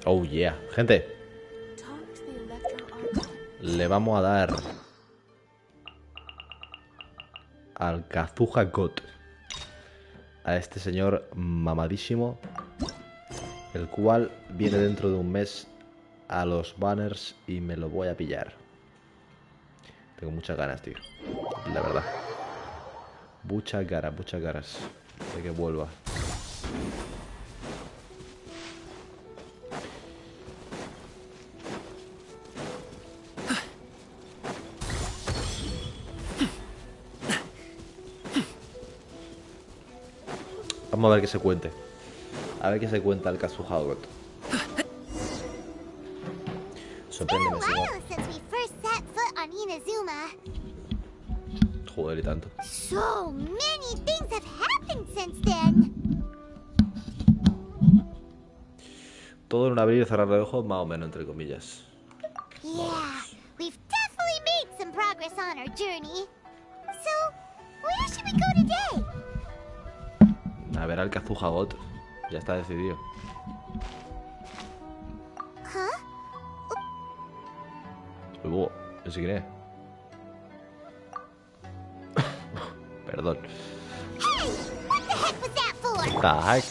Oh yeah, gente. Le vamos a dar al Kazuha God, a este señor mamadísimo, el cual viene dentro de un mes a los banners y me lo voy a pillar. Tengo muchas ganas, tío, la verdad. Muchas ganas de que vuelva. Vamos a ver qué se cuente. A ver qué se cuenta el Kazuha God. Sorpréndeme, señor. Joder, y tanto. So many things have happened since then. Todo en un abrir y cerrar de ojos, más o menos, entre comillas. Yeah, we've definitely made some progress on our journey. So, where should we go today? A ver al Kazuha God. Ya está decidido. Huh? ¿Ese quién es? Perdón. Hey, what the heck was that for? Tac.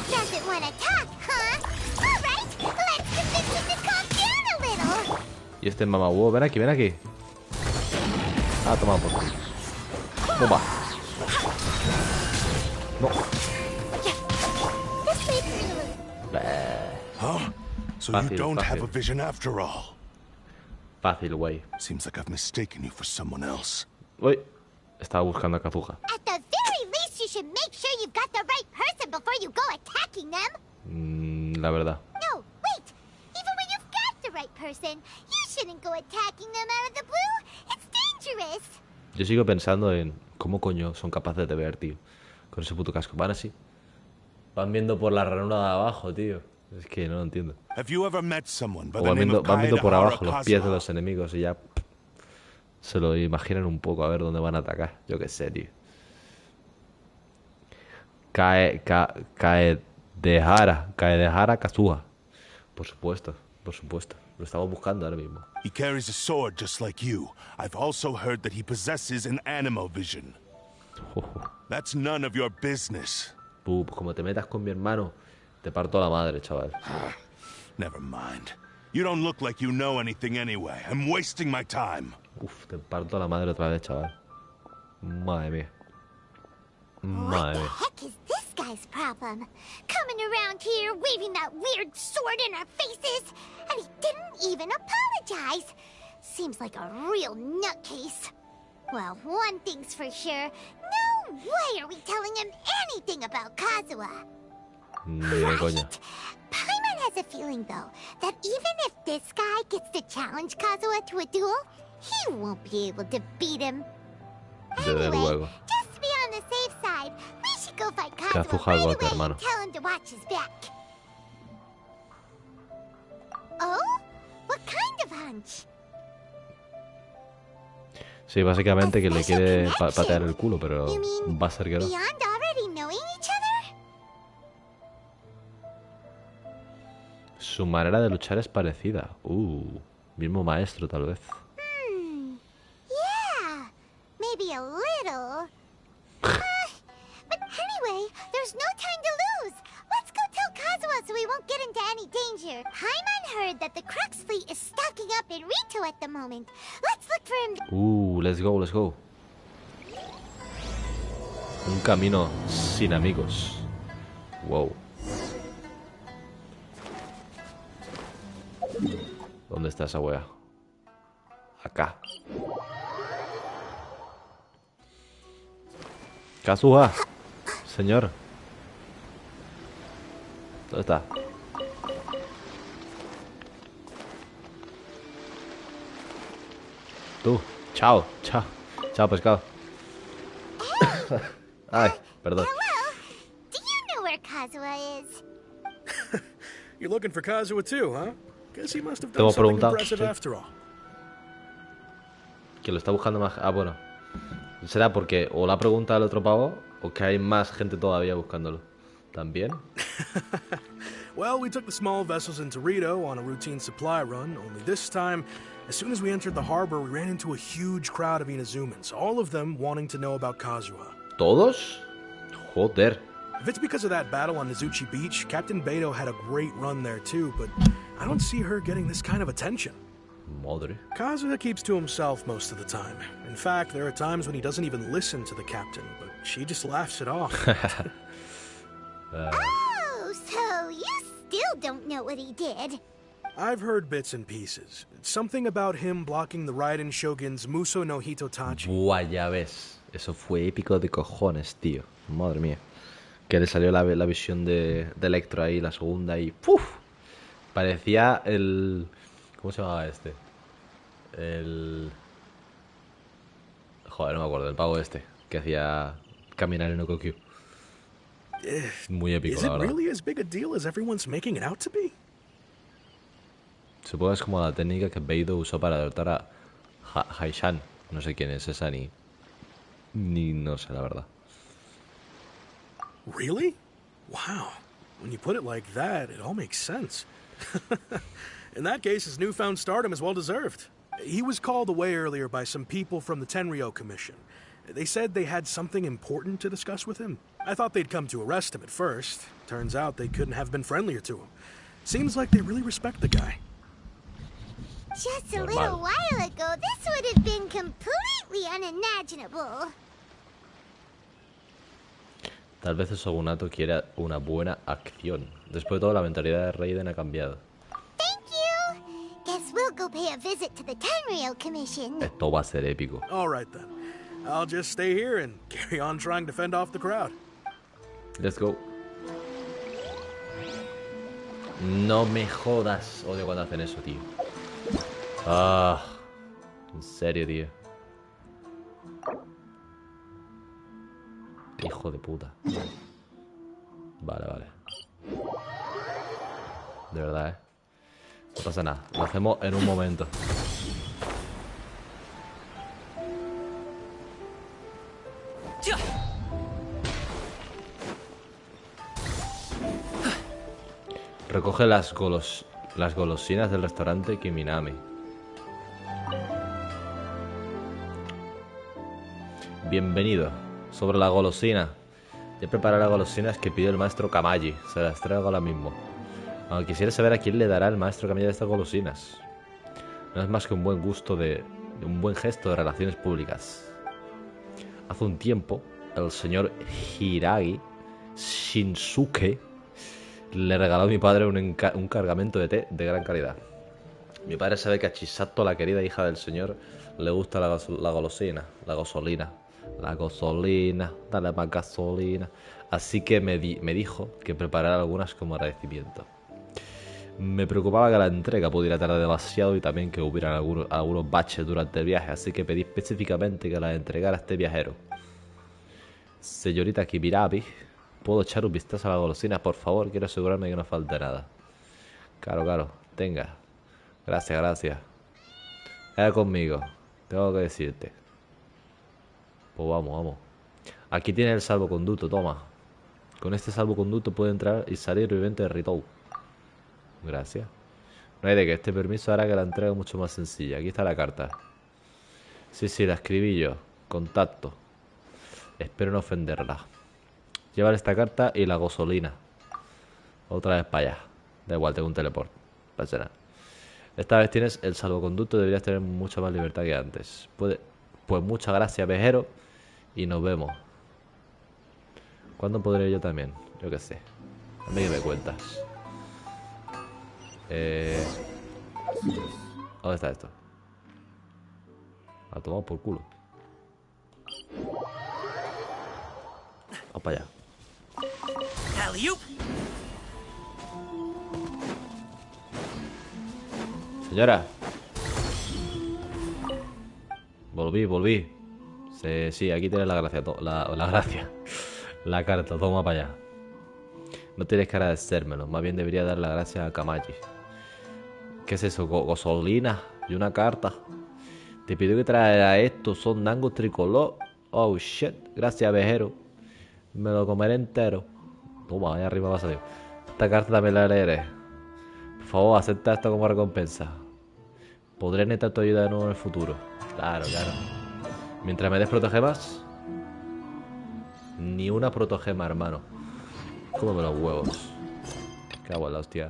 Doesn't want to talk, huh? All right, let's convince him to calm down a little. Y este mamahuevo, ven aquí, ven aquí. Ah, toma por culo. Bomba. No. This way through. Huh? So Fácil, you don't have fácil. a vision after all. Fácil, güey. Seems like I've mistaken you for someone else. Uy. Estaba buscando a Kazuha. At the very least, you should make sure you've got the right person before you go attacking them. La verdad. No, wait. Even when you've got the right person, you shouldn't go attacking them out of the blue. It's dangerous. Yo sigo pensando en cómo coño son capaces de ver, tío. Con ese puto casco. Van así. Van viendo por la ranura de abajo, tío. Es que no lo entiendo. Have you ever met someone by O the van name viendo, of van viendo por Kazuha abajo los pies de Kazuha? los enemigos y ya se lo imaginan un poco a ver dónde van a atacar. Yo qué sé, tío. Kaedehara Kazuha. Por supuesto, por supuesto. Lo estamos buscando ahora mismo. He carries a sword just like you. I've also heard that he possesses an animal vision. That's none of your business. Pues como te metas con mi hermano, te parto la madre, chaval. Never mind. You don't look like you know anything anyway. I'm wasting my time. Uf, te parto la madre otra vez, chaval. Madre mía. What Madre the mía. heck is this guy's problem? Coming around here, waving that weird sword in our faces, and he didn't even apologize. Seems like a real nutcase. Well, one thing's for sure. No way are we telling him anything about Kazuha. Ni de coña. Paimon has a feeling, though, that even if this guy gets to challenge Kazuha to a duel, he won't be able to beat him. Desde Anyway, luego. just to be on the safe side, we should go fight Kazuha Kazuha right God, away hermano. and tell him to watch his back. Oh? What kind of hunch? Sí, básicamente que le quiere patear el culo, pero You mean va a ser que no. beyond already knowing each other? Su manera de luchar es parecida. Mismo maestro, tal vez. Yeah, maybe a little. But anyway, there's no time to lose. Let's go tell Kazuha so we won't get into any danger. Paimon heard that the Crux fleet is stocking up in Rito at the moment. Let's look for him. Let's go, let's go. Un camino sin amigos. Wow. ¿Dónde está esa wea? Acá. Kazuha. Señor. ¿Dónde está? Tú. Chao. Chao. Chao, pescado. Ay, perdón. Hello? Do you know where Kazuha is? You're looking for Kazuha too, huh? Guess he must have Te done hemos something preguntado, impressive sí. after all. Que lo está buscando más. Ah, bueno. Será porque o la pregunta al otro pavo o que hay más gente todavía buscándolo. ¿También? Well, we took the small vessels into Rito on a routine supply run, only this time, as soon as we entered the harbor, we ran into a huge crowd of Inazumans, all of them wanting to know about Kazuha. ¿Todos? Joder. If it's because of that battle on Nizuchi Beach, Captain Beto had a great run there too, but I don't see her getting this kind of attention. Madre. Kazuha keeps to himself most of the time. In fact, there are times when he doesn't even listen to the captain, but she just laughs it off. Oh, so you still don't know what he did? I've heard bits and pieces. Something about him blocking the Raiden Shogun's Muso no Hitotachi. Buah, ya ves. Eso fue épico de cojones, tío. Madre mía. Que le salió la visión de Electro ahí, la segunda, y ¡puf! Parecía el... ¿Cómo se llamaba este? Joder, no me acuerdo, el pavo este, que hacía caminar en Okokyu. Muy épico, la verdad. Really as big a deal as everyone's making it out to be? Supongo que es como la técnica que Beidou usó para derrotar a Haishan. No sé quién es esa ni no sé, la verdad. Really? Wow. When you put it like that, it all makes sense. In that case, his newfound stardom is well deserved. He was called away earlier by some people from the Tenryou Commission. They said they had something important to discuss with him. I thought they'd come to arrest him at first. Turns out they couldn't have been friendlier to him. Seems like they really respect the guy. Just a little while ago, this would have been completely unimaginable. Tal vez el shogunato quiera una buena acción. Después de todo, la mentalidad de Raiden ha cambiado. Thank you. Guess we'll go pay a visit to the Tenryou Commission. Esto va a ser épico. All right then. I'll just stay here and carry on trying to fend off the crowd. Let's go. No me jodas. Odio cuando hacen eso, tío. Ah, en serio, tío. Hijo de puta. Vale, vale. De verdad, ¿eh? No pasa nada. Lo hacemos en un momento. Recoge las golosinas del restaurante Kiminami. Bienvenido. Sobre la golosina. Ya preparé las golosinas que pidió el maestro Kamaji. Se las traigo ahora mismo. Aunque quisiera saber a quién le dará el maestro Kamaji estas golosinas. No es más que un buen gusto un buen gesto de relaciones públicas. Hace un tiempo, el señor Hiragi Shinsuke le regaló a mi padre un cargamento de té de gran calidad. Mi padre sabe que a Chisato, la querida hija del señor, le gusta la golosina, la gasolina. La gasolina, dale más gasolina. Así que me dijo que preparara algunas como agradecimiento. Me preocupaba que la entrega pudiera tardar demasiado y también que hubieran algunos baches durante el viaje, así que pedí específicamente que las entregara a este viajero. Señorita Kibirabi, ¿puedo echar un vistazo a la golosina, por favor? Quiero asegurarme que no falte nada. Claro, tenga. Gracias. Conmigo, tengo que decirte. Pues vamos. Aquí tiene el salvoconducto, toma. Con este salvoconducto puede entrar y salir viviente de Ritou. Gracias. No hay de que este permiso hará que la entrega mucho más sencilla. Aquí está la carta. Sí, la escribí yo. Contacto. Espero no ofenderla. Llevar esta carta y la gasolina. Otra vez para allá. Da igual, tengo un teleport. No pasa nada. Esta vez tienes el salvoconducto. Deberías tener mucha más libertad que antes. Pues muchas gracias, viajero. Y nos vemos. ¿Cuándo podré yo también? Yo qué sé. A mí que me cuentas. ¿Dónde está esto? A tomar por culo. Vamos para allá. Señora. Volví. Sí, aquí tienes la gracia. La gracia. La carta, toma para allá. No tienes que agradecérmelo. Más bien debería dar las gracias a Kamaji. ¿Qué es eso? Gasolina y una carta. Te pidió que traerá esto. Son nangos tricolor. Oh shit. Gracias, vejero. Me lo comeré entero. Toma, ahí arriba va a salir. Esta carta también la leeré. Por favor, acepta esto como recompensa. Podré necesitar tu ayuda de nuevo en el futuro. Claro, claro. Mientras me des protogemas. Ni una protogema, hermano. Cómeme los huevos. Cago en la hostia.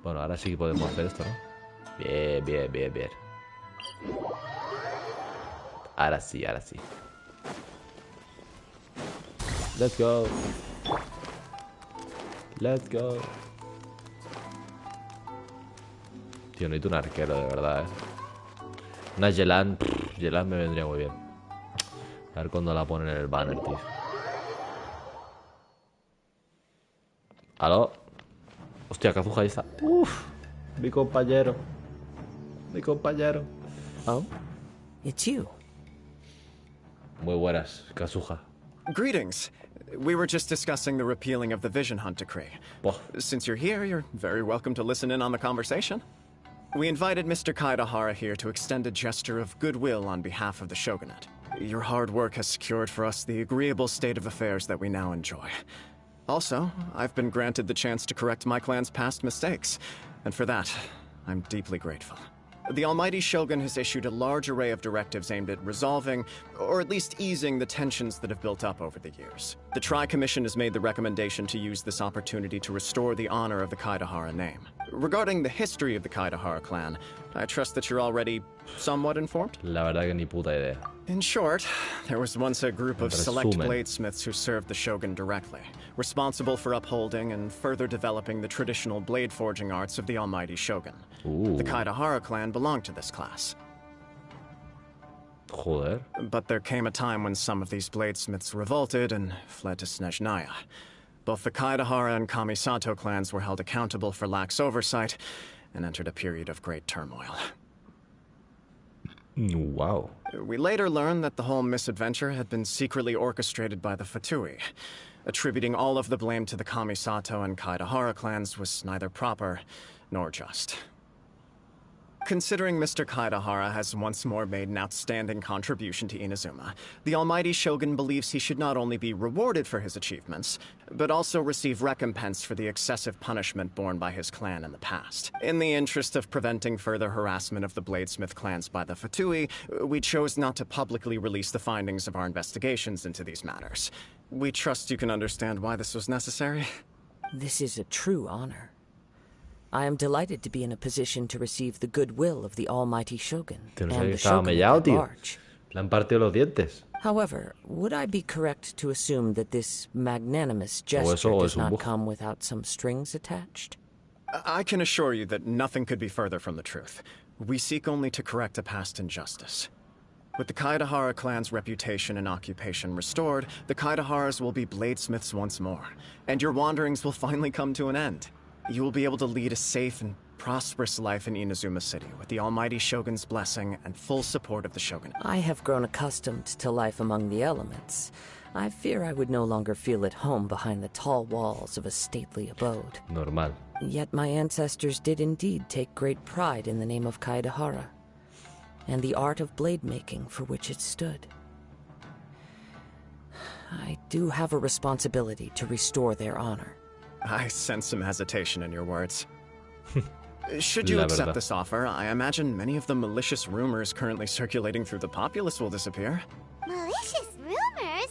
Bueno, ahora sí que podemos hacer esto, ¿no? Bien, bien, bien, bien. Ahora sí, ahora sí. Let's go. Let's go. Tío, necesito un arquero, de verdad, Una Yelan. Yelan me vendría muy bien. A ver cuándo la ponen en el banner, tío. ¿Aló? Hostia, Kazuha ahí está. Uf, mi compañero. Mi compañero. Oh? It's you. Muy buenas, Kazuha. Greetings. We were just discussing the repealing of the Vision Hunt Decree. Buah. Since you're here, you're very welcome to listen in on the conversation. We invited Mr. Kaidahara here to extend a gesture of goodwill on behalf of the Shogunate. Your hard work has secured for us the agreeable state of affairs that we now enjoy. Also, I've been granted the chance to correct my clan's past mistakes, and for that, I'm deeply grateful. The Almighty Shogun has issued a large array of directives aimed at resolving, or at least easing, the tensions that have built up over the years. The Tri-Commission has made the recommendation to use this opportunity to restore the honor of the Kaidahara name. Regarding the history of the Kaidahara clan, I trust that you're already somewhat informed? La verdad que ni puta idea. In short, there was once a group of select Resumen. bladesmiths who served the Shogun directly, responsible for upholding and further developing the traditional blade forging arts of the Almighty Shogun. Ooh. The Kaidahara clan belonged to this class. Joder. But there came a time when some of these bladesmiths revolted and fled to Snezhnaya. Both the Kaidahara and Kamisato clans were held accountable for lax oversight and entered a period of great turmoil. Wow. We later learned that the whole misadventure had been secretly orchestrated by the Fatui. Attributing all of the blame to the Kamisato and Kaidahara clans was neither proper nor just. Considering Mr. Kaidahara has once more made an outstanding contribution to Inazuma, the Almighty Shogun believes he should not only be rewarded for his achievements, but also receive recompense for the excessive punishment borne by his clan in the past. In the interest of preventing further harassment of the Bladesmith clans by the Fatui, we chose not to publicly release the findings of our investigations into these matters. We trust you can understand why this was necessary. This is a true honor. I am delighted to be in a position to receive the goodwill of the Almighty Shogun Tío, no sabía and que the estaba Shogun mellado, at tío. large. Le han partido los dientes. However, would I be correct to assume that this magnanimous gesture eso does es un not bug. come without some strings attached? I can assure you that nothing could be further from the truth. We seek only to correct a past injustice. With the Kaidahara clan's reputation and occupation restored, the Kaidaharas will be bladesmiths once more, and your wanderings will finally come to an end. You will be able to lead a safe and prosperous life in Inazuma City, with the Almighty Shogun's blessing and full support of the Shogunate. I have grown accustomed to life among the elements. I fear I would no longer feel at home behind the tall walls of a stately abode. Normal. Yet my ancestors did indeed take great pride in the name of Kaidahara, and the art of blade making for which it stood. I do have a responsibility to restore their honor. I sense some hesitation in your words. Should you La accept verdad. this offer, I imagine many of the malicious rumors currently circulating through the populace will disappear. Malicious rumors?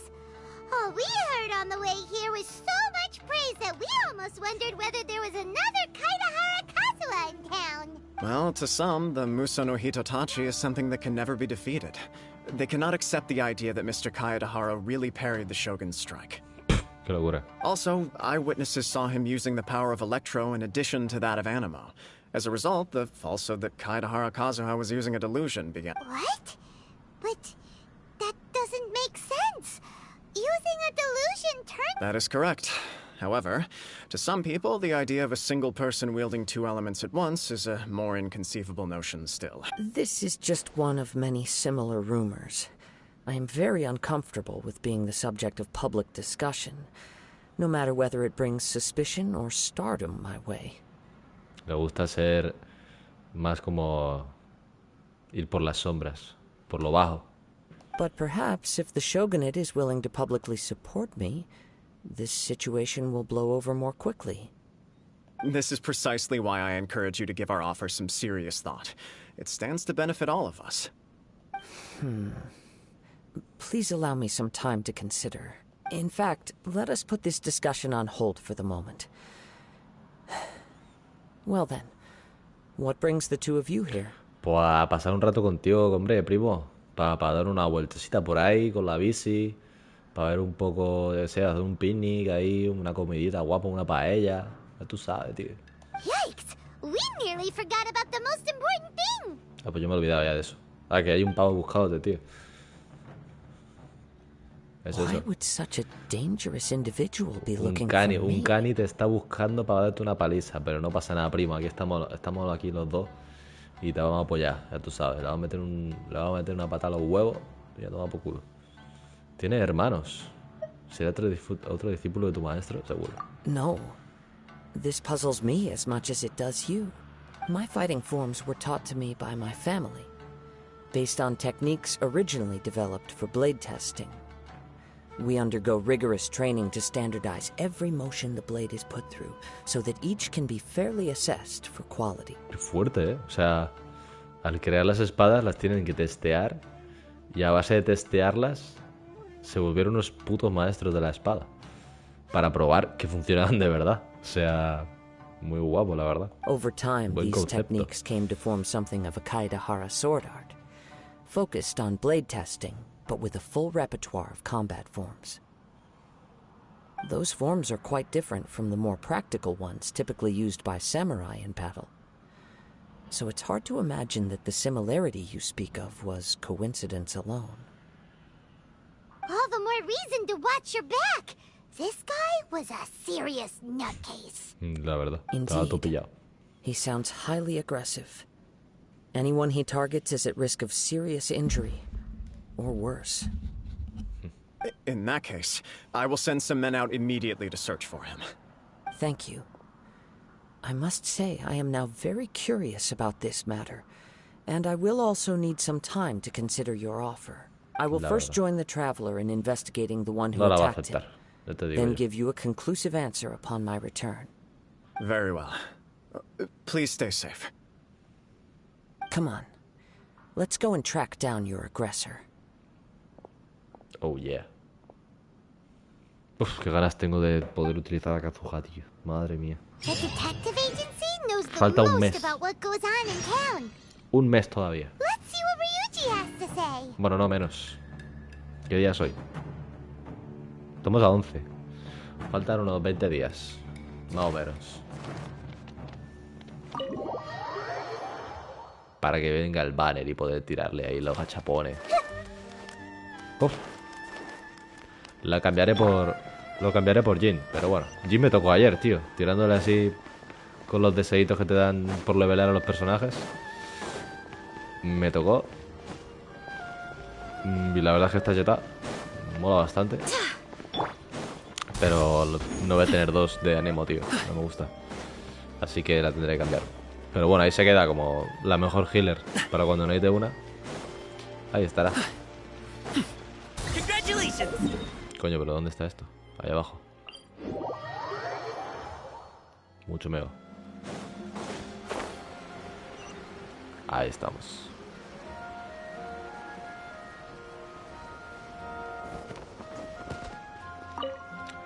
All we heard on the way here was so much praise that we almost wondered whether there was another Kaidahara Kazuha in town. Well, to some, the Muso no Hitotachi is something that can never be defeated. They cannot accept the idea that Mr. Kaedahara really parried the Shogun's strike. Qué locura. Also, eyewitnesses saw him using the power of Electro in addition to that of Animo. As a result, the falsehood that Kaedahara Kazuha was using a delusion began. What? But that doesn't make sense. Using a delusion turned... That is correct. However, to some people, the idea of a single person wielding two elements at once is a more inconceivable notion still. This is just one of many similar rumors. I am very uncomfortable with being the subject of public discussion, no matter whether it brings suspicion or stardom my way. Le gusta ser más como ir por las sombras, por lo bajo. But perhaps if the Shogunate is willing to publicly support me, this situation will blow over more quickly. This is precisely why I encourage you to give our offer some serious thought. It stands to benefit all of us. Please allow me some time to consider. In fact, let us put this discussion on hold for the moment. Well then, what brings the two of you here? Pues a pasar un rato contigo, hombre, primo. Para dar una vueltecita por ahí con la bici. Para ver un poco, yo sé, hacer un picnic ahí, una comidita guapa, una paella. Ya tú sabes, tío. Yikes! We nearly forgot about the most important thing! Ah, pues yo me he olvidado ya de eso. Ah, que hay un pavo buscándote, tío. Why would such a dangerous individual be looking for Un me? cani te está buscando para darte una paliza, pero no pasa nada, primo. Aquí estamos aquí los dos y te vamos a apoyar, ya tú sabes. Le vamos a meter una patada a los huevos y ya toma por culo. ¿Tienes hermanos? ¿Será otro discípulo de tu maestro? Seguro. No. This puzzles me as much as it does you. My fighting forms were taught to me by my family, based on techniques originally developed for blade testing. We undergo rigorous training to standardize every motion the blade is put through, so that each can be fairly assessed for quality. Qué fuerte, ¿eh? O sea, al crear las espadas las tienen que testear y a base de testearlas se volvieron unos putos maestros de la espada para probar que funcionaban de verdad. O sea, muy guapo, la verdad. Over time, Buen these concepto. techniques came to form something of a Kaidahara sword art, focused on blade testing, but with a full repertoire of combat forms. Those forms are quite different from the more practical ones typically used by samurai in battle. So it's hard to imagine that the similarity you speak of was coincidence alone. All the more reason to watch your back! This guy was a serious nutcase. La verdad, estaba todo Indeed. pillado. He sounds highly aggressive. Anyone he targets is at risk of serious injury, or worse. In that case, I will send some men out immediately to search for him. Thank you. I must say I am now very curious about this matter, and I will also need some time to consider your offer. I will La first verdad. join the traveler in investigating the one who No la va a attacked him, aceptar, ya te digo then yo. give you a conclusive answer upon my return. Very well. Please stay safe. Come on. Let's go and track down your aggressor. Oh yeah. Uf, qué ganas tengo de poder utilizar a Kazuha, tío. Madre mía. The detective agency knows the Falta un most mes. about what goes on in town. Un mes todavía. Let's see what Ryuji has to say. Bueno, no menos. ¿Qué día es hoy? Estamos a 11. Faltan unos 20 días. Más o menos. Para que venga el banner y poder tirarle ahí los gachapones. Uf. Lo cambiaré por Jin. Pero bueno, Jin me tocó ayer, tío. Tirándole así con los deseitos que te dan por levelar a los personajes. Me tocó. Y la verdad es que esta jeta mola bastante. Pero no voy a tener dos de Anemo, tío. No me gusta. Así que la tendré que cambiar. Pero bueno, ahí se queda como la mejor healer para cuando necesite una. Ahí estará. Coño, pero ¿dónde está esto? Ahí abajo. Mucho meo. Ahí estamos.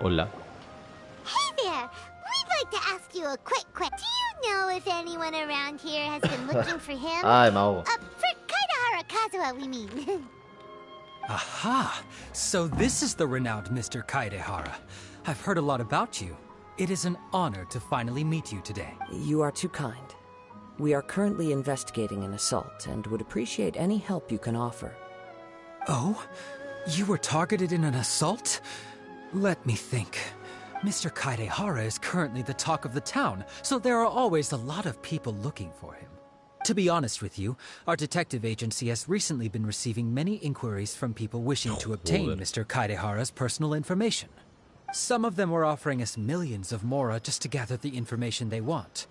Hola. Hey there! We'd like to ask you a quick question. Do you know if anyone around here has been looking for him? Ay, me ahogo. For Kaidahara Kazuha, we mean. Aha! So this is the renowned Mr. Kaidehara. I've heard a lot about you. It is an honor to finally meet you today. You are too kind. We are currently investigating an assault and would appreciate any help you can offer. Oh? You were targeted in an assault? Let me think. Mr. Kaidehara is currently the talk of the town, so there are always a lot of people looking for him. To be honest with you, our detective agency has recently been receiving many inquiries from people wishing to obtain Mr. Kaidehara's personal information. Some of them were offering us millions of mora just to gather the information they want.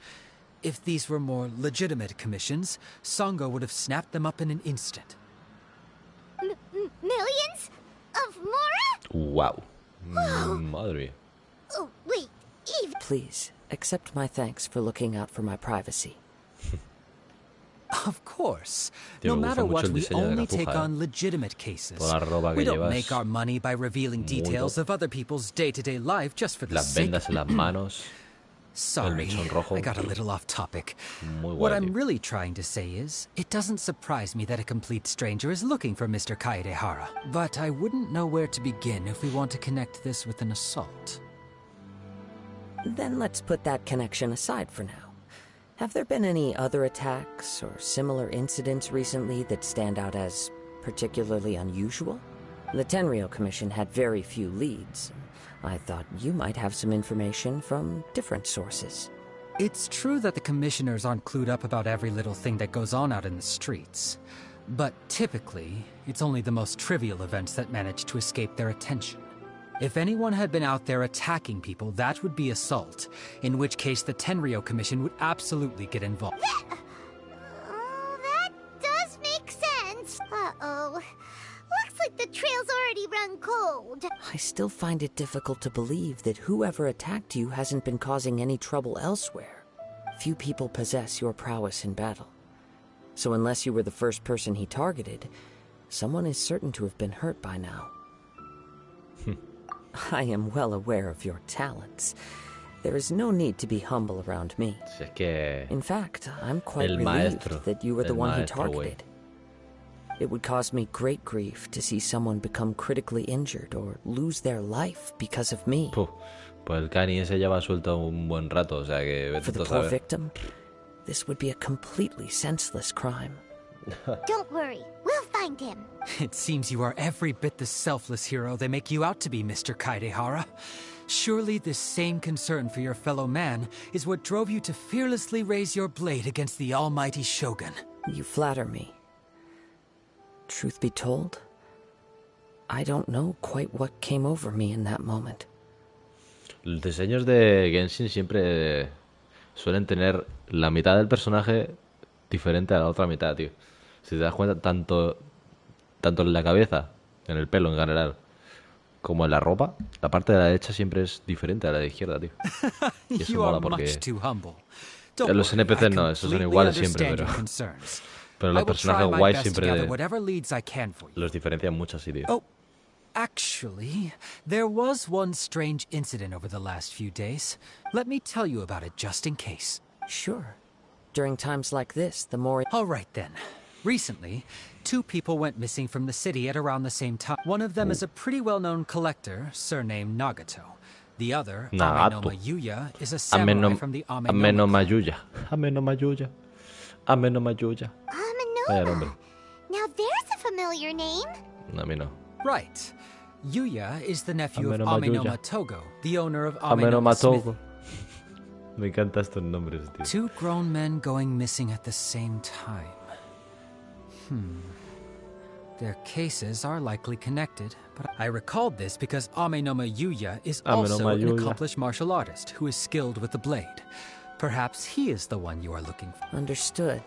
If these were more legitimate commissions, Sango would have snapped them up in an instant. Millions? Of Mora? Wow. Madre mía. Oh, wait, Eve. Please, accept my thanks for looking out for my privacy. Of course. Tío, No me gusta matter mucho what, el we diseño de only Kazuha, take on legitimate cases. Toda la ropa que We don't llevas, make our money by revealing muy details top. of other people's day-to-day life just for the Las sake vendas en las manos. Sorry, mechón rojo. I got a little off topic. Muy What guay, I'm tío. really trying to say is, it doesn't surprise me that a complete stranger is looking for Mr. Kaedehara. But I wouldn't know where to begin if we want to connect this with an assault. Then let's put that connection aside for now. Have there been any other attacks or similar incidents recently that stand out as particularly unusual? The Tenryou Commission had very few leads. I thought you might have some information from different sources. It's true that the commissioners aren't clued up about every little thing that goes on out in the streets. But typically, it's only the most trivial events that manage to escape their attention. If anyone had been out there attacking people, that would be assault, in which case the Tenryou Commission would absolutely get involved. That does make sense. Uh-oh. Looks like the trail's already run cold. I still find it difficult to believe that whoever attacked you hasn't been causing any trouble elsewhere. Few people possess your prowess in battle. So unless you were the first person he targeted, someone is certain to have been hurt by now. I am well aware of your talents. There is no need to be humble around me. Si es que In fact, I'm quite El relieved maestro. that you were the El one he maestro, güey. targeted. It would cause me great grief to see someone become critically injured or lose their life because of me. Puh, pues el Kani ese ya va suelto un buen rato, o sea que vete For the tú a poor saber. victim, this would be a completely senseless crime. Don't worry, we'll find him. It seems you are every bit the selfless hero they make you out to be, Mr. Kaedehara. Surely this same concern for your fellow man is what drove you to fearlessly raise your blade against the almighty Shogun. You flatter me. Truth be told, I don't know quite what came over me in that moment. Los diseños de Genshin siempre suelen tener la mitad del personaje diferente a la otra mitad, tío. Si te das cuenta, tanto en la cabeza, en el pelo en general, como en la ropa, la parte de la derecha siempre es diferente a la de izquierda, tío. Y eso You are mola porque much too humble. Don't los worry, NPCs I no, esos son completely iguales siempre, understand pero, your concerns. pero I los will try personajes my guays best to siempre gather whatever leads I can for you. los diferencian mucho así, tío. Oh, actually, there was one strange incident over the last few days. Let me tell you about it just in case. Sure. During times like this, the more... All right then. Recently, two people went missing from the city at around the same time. One of them is a pretty well-known collector, surnamed Nagato. The other, Nagato. Amenoma Yuya, is a samurai from the Amenoma Amenoma Yuya. Amenoma Yuya. Amenoma Yuya. Vaya nombre. Now there's a familiar name. A mí no. Right. Yuya is the nephew of Amenoma Yuya. Amenoma Togo, the owner of Amenoma Amenoma Smith. Togo. Me encantan estos nombres, tío. Two grown men going missing at the same time. Their cases are likely connected, but I recalled this because Amenoma Yuya is also Amenoma an Yuya. accomplished martial artist who is skilled with the blade. Perhaps he is the one you are looking for. Understood,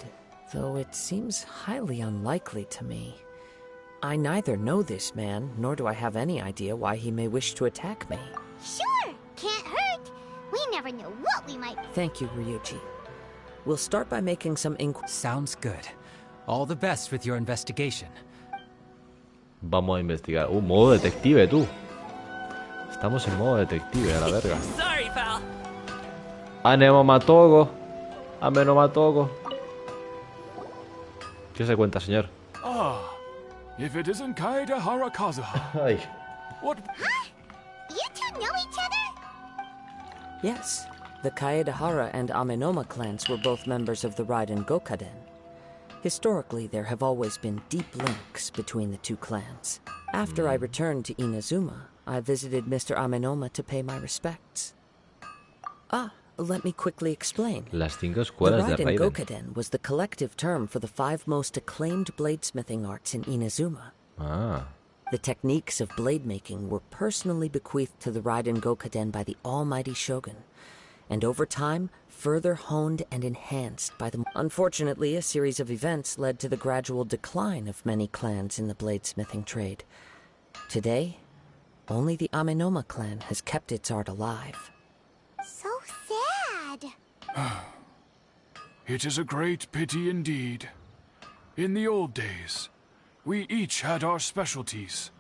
though it seems highly unlikely to me. I neither know this man, nor do I have any idea why he may wish to attack me. Sure, can't hurt. We never know what we might. Thank you, Ryuji. We'll start by making some inquiries. Sounds good. All the best with your investigation. Vamos a investigar. Modo detective, tú. Estamos en modo detective, a la verga. Sorry, pal. Amenoma Togo. Amenoma Togo. ¿Qué se cuenta, señor? Ah, if it isn't Kaedehara Kazuha. Ay. What? You two know each other? Yes, the Kaedehara and Amenoma clans were both members of the Raiden Gokaden. Historically, there have always been deep links between the two clans. After I returned to Inazuma, I visited Mr. Amenoma to pay my respects. Let me quickly explain. Las 5 The escuelas de Raiden Raiden. Gokaden was the collective term for the 5 most acclaimed bladesmithing arts in Inazuma. Ah. The techniques of blade making were personally bequeathed to the Raiden Gokaden by the almighty Shogun, and over time, further honed and enhanced by the... Unfortunately, a series of events led to the gradual decline of many clans in the bladesmithing trade. Today, Only the Amenoma clan has kept its art alive. So sad. It is a great pity indeed. In the old days, we each had our specialties.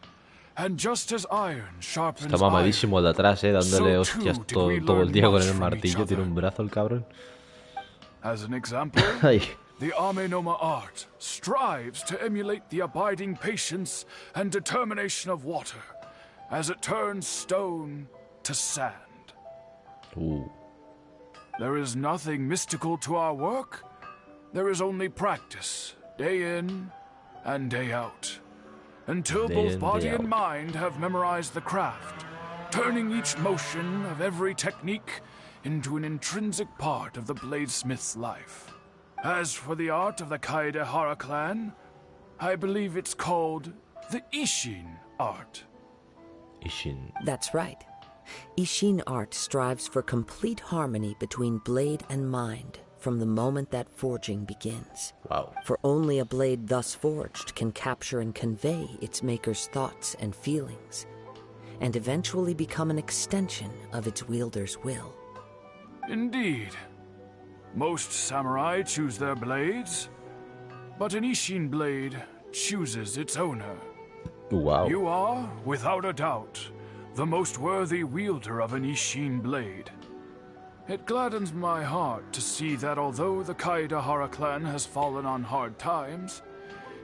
And just as iron sharpens Está mamadísimo el de atrás, dándole hostias todo el día con el martillo. Tiene un brazo el cabrón. As an example, the Amenoma art strives to emulate the abiding patience and determination of water as it turns stone to sand. There is nothing mystical to our work. There is only practice, day in and day out, until both body and mind have memorized the craft, turning each motion of every technique into an intrinsic part of the bladesmith's life. As for the art of the Kaedehara clan, I believe it's called the Ishin art. Ishin. That's right. Ishin art strives for complete harmony between blade and mind from the moment that forging begins. Wow. For only a blade thus forged can capture and convey its maker's thoughts and feelings, and eventually become an extension of its wielder's will. Indeed. Most samurai choose their blades, but an Ishin blade chooses its owner. Wow. You are, without a doubt, the most worthy wielder of an Ishin blade. It gladdens my heart to see that although the Kaedehara clan has fallen on hard times,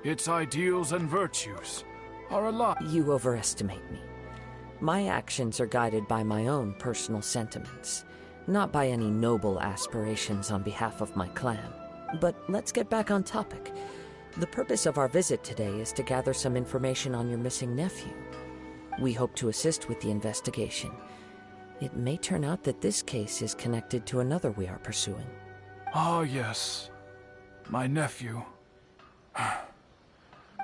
its ideals and virtues are alive. You overestimate me. My actions are guided by my own personal sentiments, not by any noble aspirations on behalf of my clan. But let's get back on topic. The purpose of our visit today is to gather some information on your missing nephew. We hope to assist with the investigation. It may turn out that this case is connected to another we are pursuing. Ah, yes. My nephew.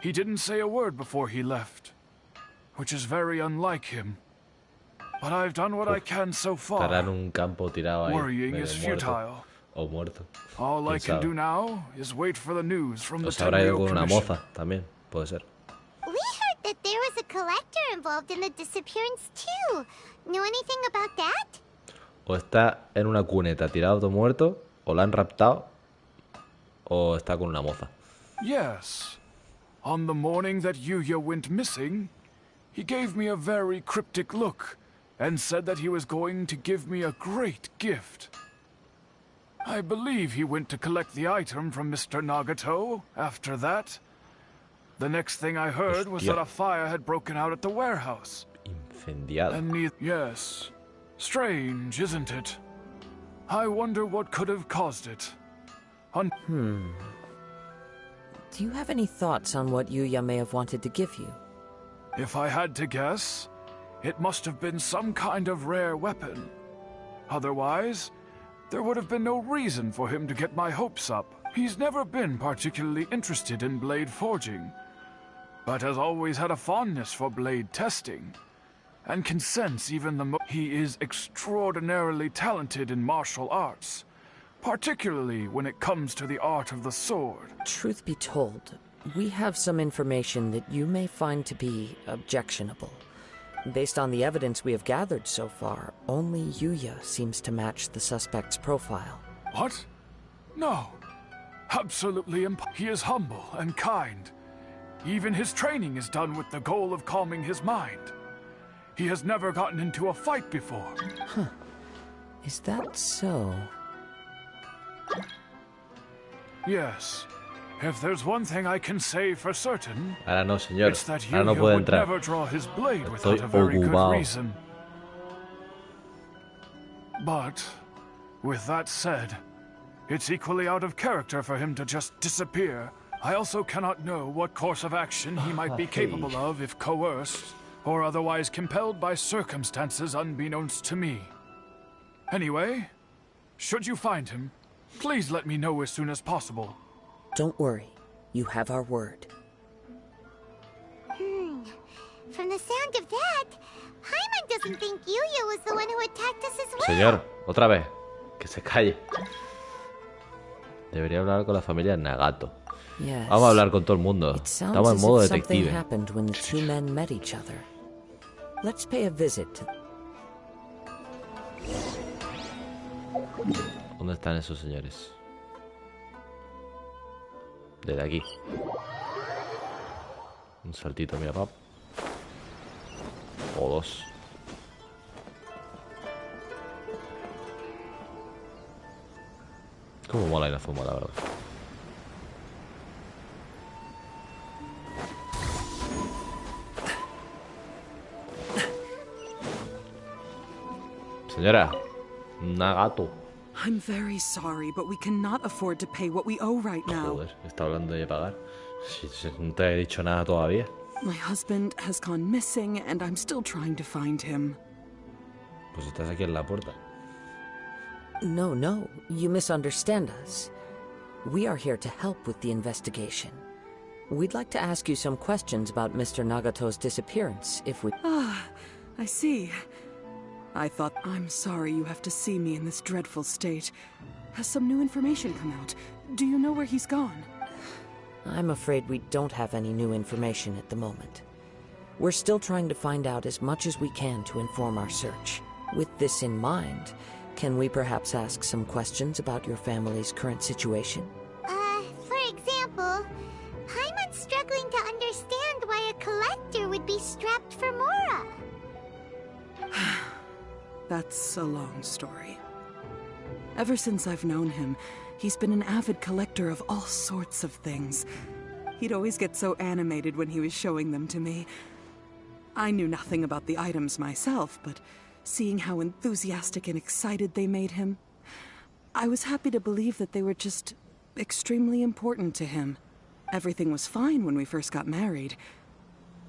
He didn't say a word before he left, which is very unlike him. But I've done what I can so far. Estará en un campo tirado ahí, Worrying medio is muerto. futile. O muerto. All I can sabe? do now is wait for the news from O the se habrá ido Tenryo con una Commission. moza también, puede ser. We heard that there was a collector involved in the disappearance too. Know anything about that? O está en una cuneta tirado todo muerto, o la han raptado, o está con una moza. Yes. On the morning that Yuya went missing, he gave me a very cryptic look and said that he was going to give me a great gift. I believe he went to collect the item from Mr. Nagato after that. The next thing I heard was that a fire had broken out at the warehouse. Incendiado. And yes. Strange, isn't it? I wonder what could have caused it. Do you have any thoughts on what Yuya may have wanted to give you? If I had to guess, it must have been some kind of rare weapon. Otherwise, there would have been no reason for him to get my hopes up. He's never been particularly interested in blade forging, but has always had a fondness for blade testing, and can sense even he is extraordinarily talented in martial arts, particularly when it comes to the art of the sword. Truth be told, we have some information that you may find to be objectionable. Based on the evidence we have gathered so far, only Yuya seems to match the suspect's profile. What? No. Absolutely He is humble and kind. Even his training is done with the goal of calming his mind. He has never gotten into a fight before. Huh. Is that so? Yes. If there's one thing I can say for certain, Ahora no, señor. it's that Ahora no Yuya puede would entrar. never draw his blade Estoy without a very good ocupado. reason. But, with that said, it's equally out of character for him to just disappear. I also cannot know what course of action he might be capable of if coerced, or otherwise compelled by circumstances unbeknownst to me. Anyway, should you find him, please let me know as soon as possible. Don't worry. You have our word. From the sound of that, Paimon doesn't think Yuya was the one who attacked us as well. Señor, otra vez. Que se calle. Debería hablar con la familia Nagato. Yes. Vamos a hablar con todo el mundo. It sounds Estamos en as modo if something detective. happened when the two men met each other. Let's pay a visit to... ¿Dónde están esos señores? Desde aquí. Un saltito, mira, pap. O dos. Como mola la fuma, la verdad. Señora, Nagato. I'm very sorry, but we cannot afford to pay what we owe right now. Joder, está hablando de pagar. Si no te he dicho nada todavía. My husband has gone missing, and I'm still trying to find him. Pues estás aquí en la puerta. No, you misunderstand us. We are here to help with the investigation. We'd like to ask you some questions about Mr. Nagato's disappearance, if we... Ah, I see. I thought, I'm sorry you have to see me in this dreadful state. Has some new information come out? Do you know where he's gone? I'm afraid we don't have any new information at the moment. We're still trying to find out as much as we can to inform our search. With this in mind, can we perhaps ask some questions about your family's current situation? For example, Paimon's struggling to understand why a collector would be strapped for Mora. That's a long story. Ever since I've known him, he's been an avid collector of all sorts of things. He'd always get so animated when he was showing them to me. I knew nothing about the items myself, but seeing how enthusiastic and excited they made him, I was happy to believe that they were just extremely important to him. Everything was fine when we first got married,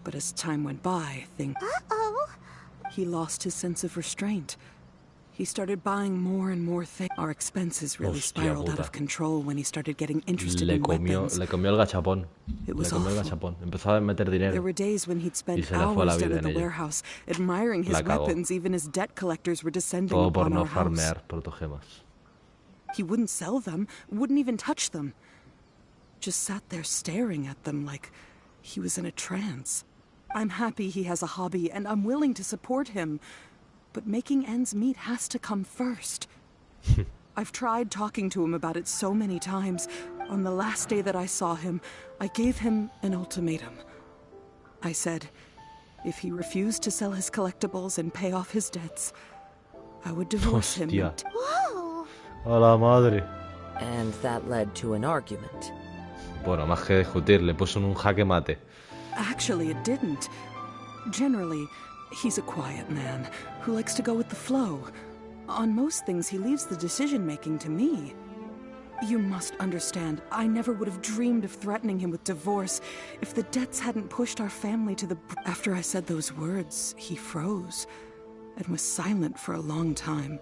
but as time went by, he lost his sense of restraint. He started buying more and more things. Our expenses really spiraled out of control when he started getting interested in weapons. Le comió el gachapón. It was le comió el awful. gachapón. Empezó a meter dinero. There were days when he'd spend se le fue la hours down vida at the en ello. warehouse, admiring his weapons, even as debt collectors were descending Todo por upon no our house. farmear protogemas. He wouldn't sell them, wouldn't even touch them. Just sat there staring at them like he was in a trance. I'm happy he has a hobby, and I'm willing to support him. But making ends meet has to come first. I've tried talking to him about it so many times. On the last day that I saw him, I gave him an ultimatum. I said, if he refused to sell his collectibles and pay off his debts, I would divorce him. Whoa! ¡A la madre! And that led to an argument. Bueno, más que discutir, le puso en un jaque mate. Actually, it didn't. Generally, he's a quiet man who likes to go with the flow. On most things, he leaves the decision-making to me. You must understand, I never would have dreamed of threatening him with divorce if the debts hadn't pushed our family to the... After I said those words, he froze and was silent for a long time.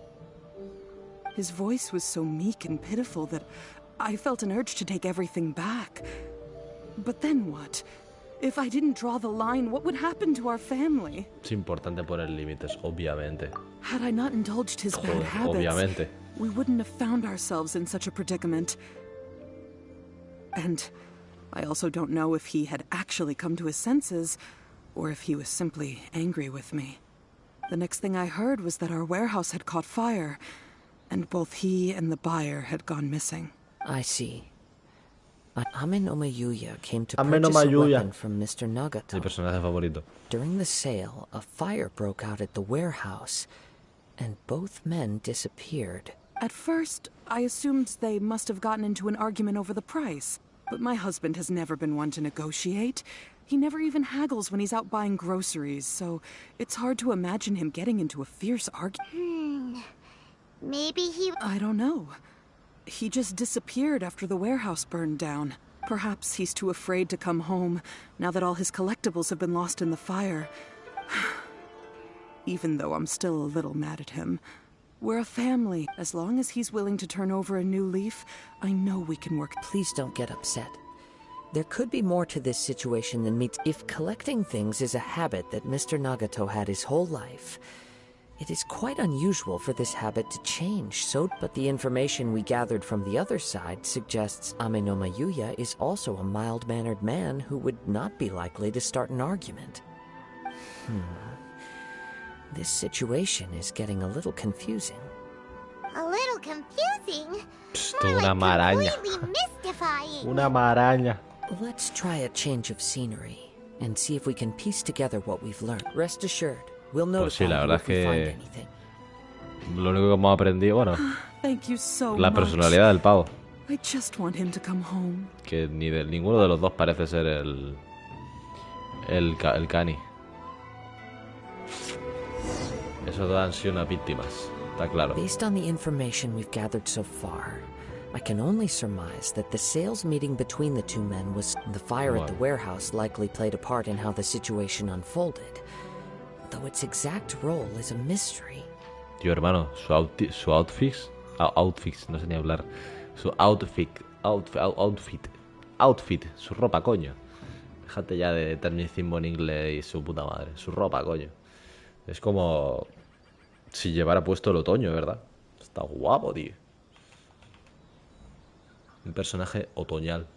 His voice was so meek and pitiful that I felt an urge to take everything back. But then what? If I didn't draw the line, what would happen to our family? Es importante poner límites, obviamente. Had I not indulged his bad habits, Obviamente. we wouldn't have found ourselves in such a predicament. And I also don't know if he had actually come to his senses, or if he was simply angry with me. The next thing I heard was that our warehouse had caught fire, and both he and the buyer had gone missing. I see. Ame no Mayuya came to Ame no purchase a Mayuya. weapon from Mr. Nagato. Mi personaje favorito. During the sale, a fire broke out at the warehouse, and both men disappeared. At first, I assumed they must have gotten into an argument over the price. But my husband has never been one to negotiate. He never even haggles when he's out buying groceries, so it's hard to imagine him getting into a fierce argument. Maybe he... I don't know. He just disappeared after the warehouse burned down. Perhaps he's too afraid to come home, now that all his collectibles have been lost in the fire. Even though I'm still a little mad at him. We're a family. As long as he's willing to turn over a new leaf, I know we can work. Please don't get upset. There could be more to this situation than meets. If collecting things is a habit that Mr. Nagato had his whole life, it is quite unusual for this habit to change, but the information we gathered from the other side suggests Ame no Mayuya is also a mild-mannered man who would not be likely to start an argument. This situation is getting a little confusing. A little confusing? Psst, More una like maraña. completely mystifying. Una maraña. Let's try a change of scenery and see if we can piece together what we've learned. Rest assured, we'll Pues sí, notify la you verdad if we es find que anything. lo único que hemos aprendido, bueno, Thank you so la much. personalidad del pavo. I just want him to come home. Que ninguno de los dos parece ser el Cani. Esos dos han sido unas víctimas, está claro. Based on the information we've gathered so far, I can only surmise that the sales meeting between the two men was the fire at the warehouse likely played a part in how the situation unfolded, though its exact role is a mystery. Tío, hermano, su outfit, no sé ni hablar. Su outfit, su ropa, coño. Déjate ya de tecnicismo en inglés y su puta madre. Su ropa, coño. Es como si llevara puesto el otoño, ¿verdad? Está guapo, tío. Un personaje otoñal.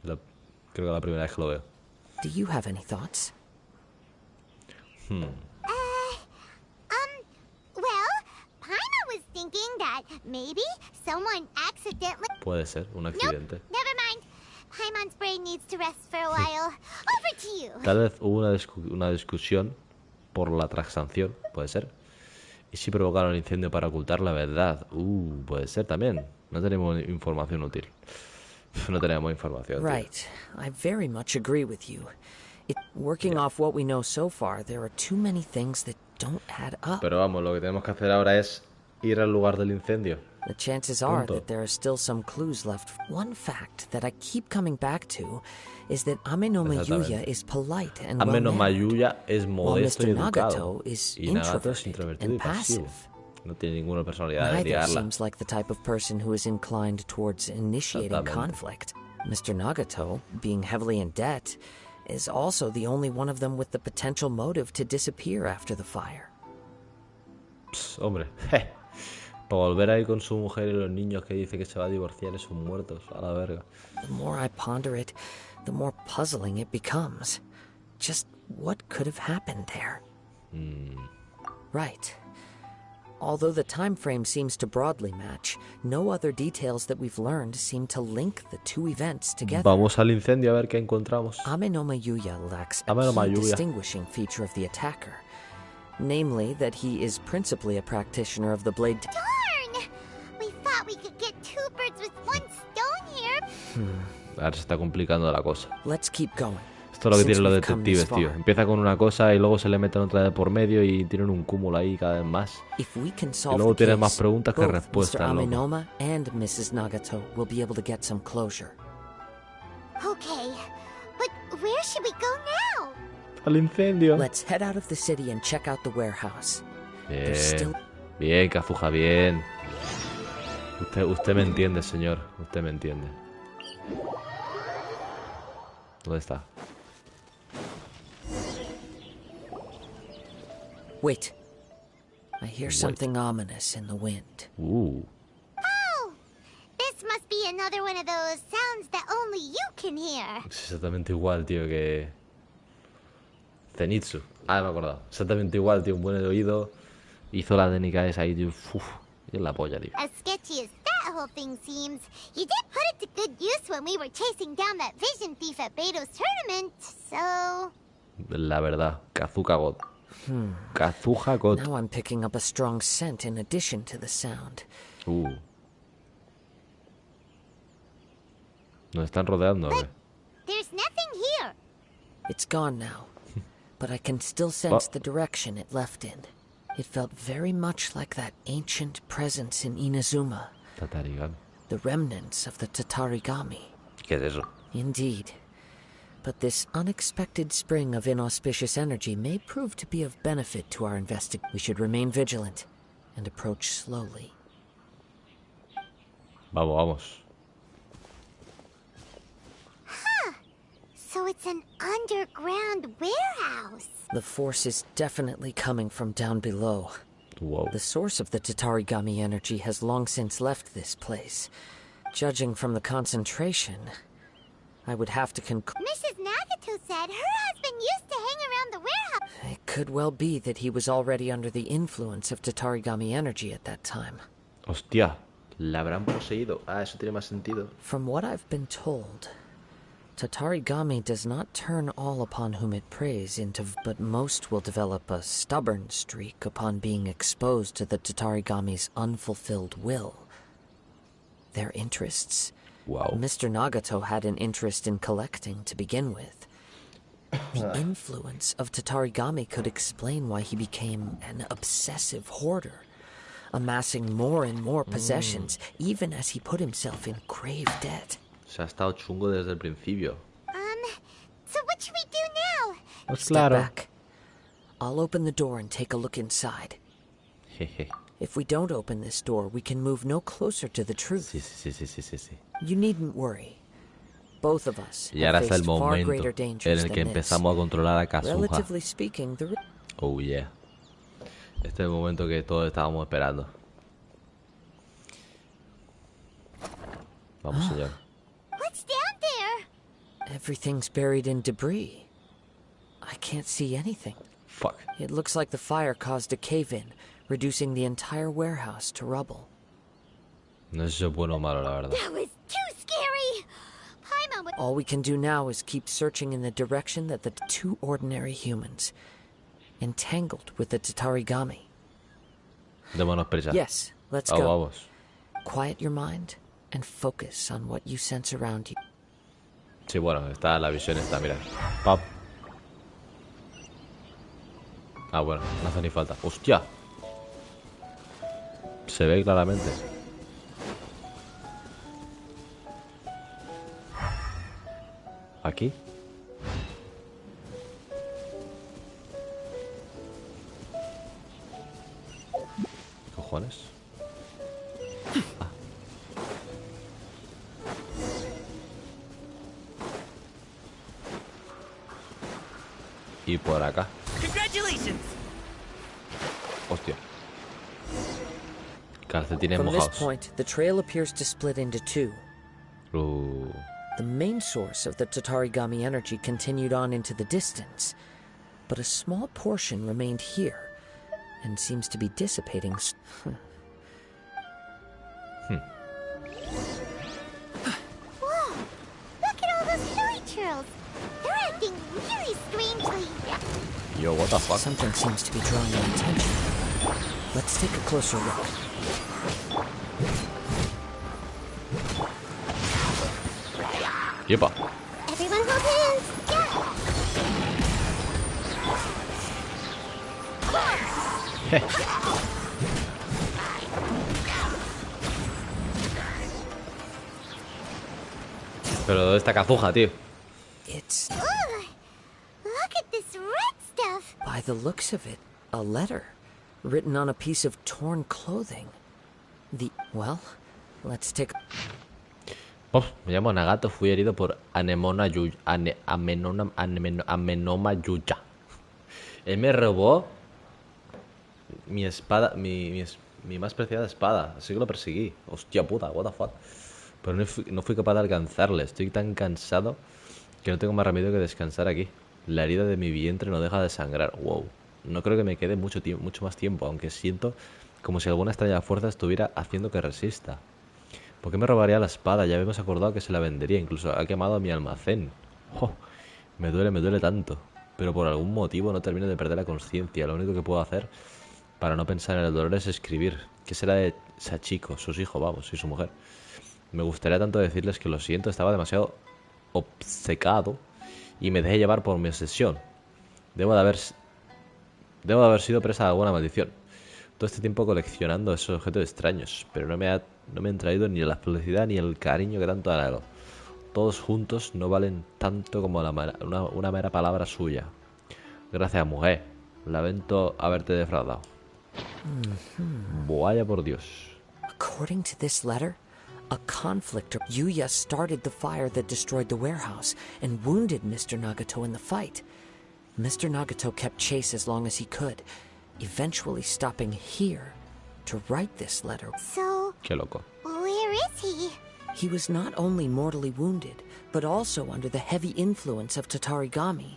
Creo que la primera vez que lo veo. Do you have any thoughts? Well, Paimon was thinking that maybe someone accidentally... Puede ser, un accidente. Nope, never mind. Paimon's brain needs to rest for a while. Over to you. Tal vez hubo una discusión por la transacción, puede ser. ¿Y si provocaron el incendio para ocultar la verdad? Puede ser también. No tenemos información útil. No tenemos información. Right. Tío. I very much agree with you. Working off what we know so far, there are too many things that don't add up. Pero vamos, lo que tenemos que hacer ahora es ir al lugar del incendio. The chances are Punto. that there are still some clues left. One fact that I keep coming back to is that Amenoma Yuya is polite and Amenoma well-mannered, Yuya es while modesto y Mr. educado. Nagato is Y Nagato es introverted introvertido y and pasivo. passive. No tiene ninguna personalidad de Neither liarla. seems like the type of person who is inclined towards initiating Exactamente. conflict. Mr. Nagato, being heavily in debt, is also the only one of them with the potential motive to disappear after the fire. Pss, hombre, para volver ahí con su mujer y los niños que dice que se va a divorciar y son muertos, a la verga. The more I ponder it, the more puzzling it becomes. Just what could have happened there? Right. Although the time frame seems to broadly match, no other details that we've learned seem to link the two events together. Vamos al incendio a ver qué encontramos. Amenoma Yuya lacks a Amenoma key Yuya. distinguishing feature of the attacker, namely that he is principally a practitioner of the blade. Darn! We thought we could get two birds with one stone here. Ahora se está complicando la cosa. Let's keep going. Esto es lo que Since tienen los we've come this detectives, tío. far. Empieza con una cosa y luego se le meten otra de por medio y tienen un cúmulo ahí cada vez más. If we can Y solve luego the tienes case, más preguntas que both respuestas, Mr. loco. Amenoma and Mrs. Nagato will be able to get some closure. Okay, but where should we go now? Al incendio. Let's head out of the city and check out the warehouse. There's Bien, still... bien, Kazuha, bien. Usted me entiende, señor. Usted me entiende. ¿Dónde está? Wait. I hear something ominous in the wind. Oh! This must be another one of those sounds that only you can hear. Es exactamente igual, tío, que... Zenitsu. Ah, me he acordado. Exactamente igual, tío. Un buen oído. Hizo la técnica esa ahí, tío. Uf, y es la polla, tío. As sketchy as that whole thing seems, you did put it to good use when we were chasing down that vision thief at Beto's tournament, so... La verdad. Kazuha God. Kazuha God. Now I'm picking up a strong scent in addition to the sound. Nos están rodeando, ¿o qué? There's nothing here. It's gone now, but I can still sense the direction it left in. It felt very much like that ancient presence in Inazuma, Tatarigami. the remnants of the Tatarigami. ¿Qué es eso? Indeed. But this unexpected spring of inauspicious energy may prove to be of benefit to our investigation. We should remain vigilant and approach slowly. Vamos, vamos. So it's an underground warehouse. The force is definitely coming from down below. Wow. The source of the Tatarigami energy has long since left this place. Judging from the concentration, I would have to Mrs. Nagato said her husband used to hang around the warehouse. It could well be that he was already under the influence of Tatarigami energy at that time. Hostia, ¿la habrán poseído? Ah, eso tiene más sentido. From what I've been told, Tatarigami does not turn all upon whom it preys into, but most will develop a stubborn streak upon being exposed to the Tatarigami's unfulfilled will. Their interests. Wow. Mr. Nagato had an interest in collecting to begin with. The influence of Tatarigami could explain why he became an obsessive hoarder, amassing more and more possessions, even as he put himself in grave debt. Se ha estado chungo desde el principio. So what should we do now? Pues Step claro. back. I'll open the door and take a look inside. Jeje. If we don't open this door, we can move no closer to the truth. Sí. You needn't worry. Both of us Y ahora have está el faced far momento greater en dangers el que than this. empezamos a controlar a Kazuha. Relatively speaking, the Oh yeah. Este es el momento que todos estábamos esperando. Vamos, señor. What's down there? everything's buried in debris. I can't see anything. Fuck. It looks like the fire caused a cave-in, reducing the entire warehouse to rubble. No sé si es bueno o malo, la verdad. That was too scary. Paimon would... All we can do now is keep searching in the direction that the two ordinary humans, entangled with the Tatarigami. Démonos prisa. Yes, let's go. Vamos. Quiet your mind and focus on what you sense around you. Sí, bueno, está la visión esta, mira. Pap. Ah, bueno, no hace ni falta. ¡Hostia! Se ve claramente. ¿Aquí? ¿Qué cojones? Ah. Y por acá. Congratulations. Hostia. Calcetines From this mojados. point, the trail appears to split into two. Uh, The main source of the Tatarigami energy continued on into the distance, but a small portion remained here and seems to be dissipating. Whoa! Look at all those hilly churls. They're acting really strangely. yo, what the fuck? Something seems to be drawing our attention. Let's take a closer look. Yepa. Everyone hold hands. Pero ¿dónde está Kazuha, tío? It's, Ugh. Look at this red stuff. by the looks of it, a letter written on a piece of torn clothing. Well, let's take... Oh, me llamo Nagato, fui herido por Amenoma Yuya. Él me robó mi espada, mi más preciada espada, así que lo perseguí. Hostia puta, what the fuck. Pero no fui capaz de alcanzarle, estoy tan cansado que no tengo más remedio que descansar aquí. La herida de mi vientre no deja de sangrar, wow. No creo que me quede mucho más tiempo, aunque siento como si alguna extraña fuerza estuviera haciendo que resista. ¿Por qué me robaría la espada? Ya habíamos acordado que se la vendería. Incluso ha quemado mi almacén. Oh, me duele tanto. Pero por algún motivo no termino de perder la conciencia. Lo único que puedo hacer para no pensar en el dolor es escribir. ¿Qué será de Sachiko, sus hijos, vamos, y su mujer? Me gustaría tanto decirles que lo siento. Estaba demasiado obcecado y me dejé llevar por mi obsesión. Debo de haber sido presa de alguna maldición. Todo este tiempo coleccionando esos objetos extraños, pero no me han traído ni la felicidad ni el cariño que tanto anhelo. Todos juntos no valen tanto como una mera palabra suya. Gracias, mujer. Lamento haberte defraudado. Vaya por Dios. According to this letter, a conflict or Yuya started the fire that destroyed the warehouse and wounded Mr. Nagato in the fight. Mr. Nagato kept chase as long as he could, eventually stopping here to write this letter. So, Qué loco. where is he? He was not only mortally wounded, but also under the heavy influence of Tatarigami.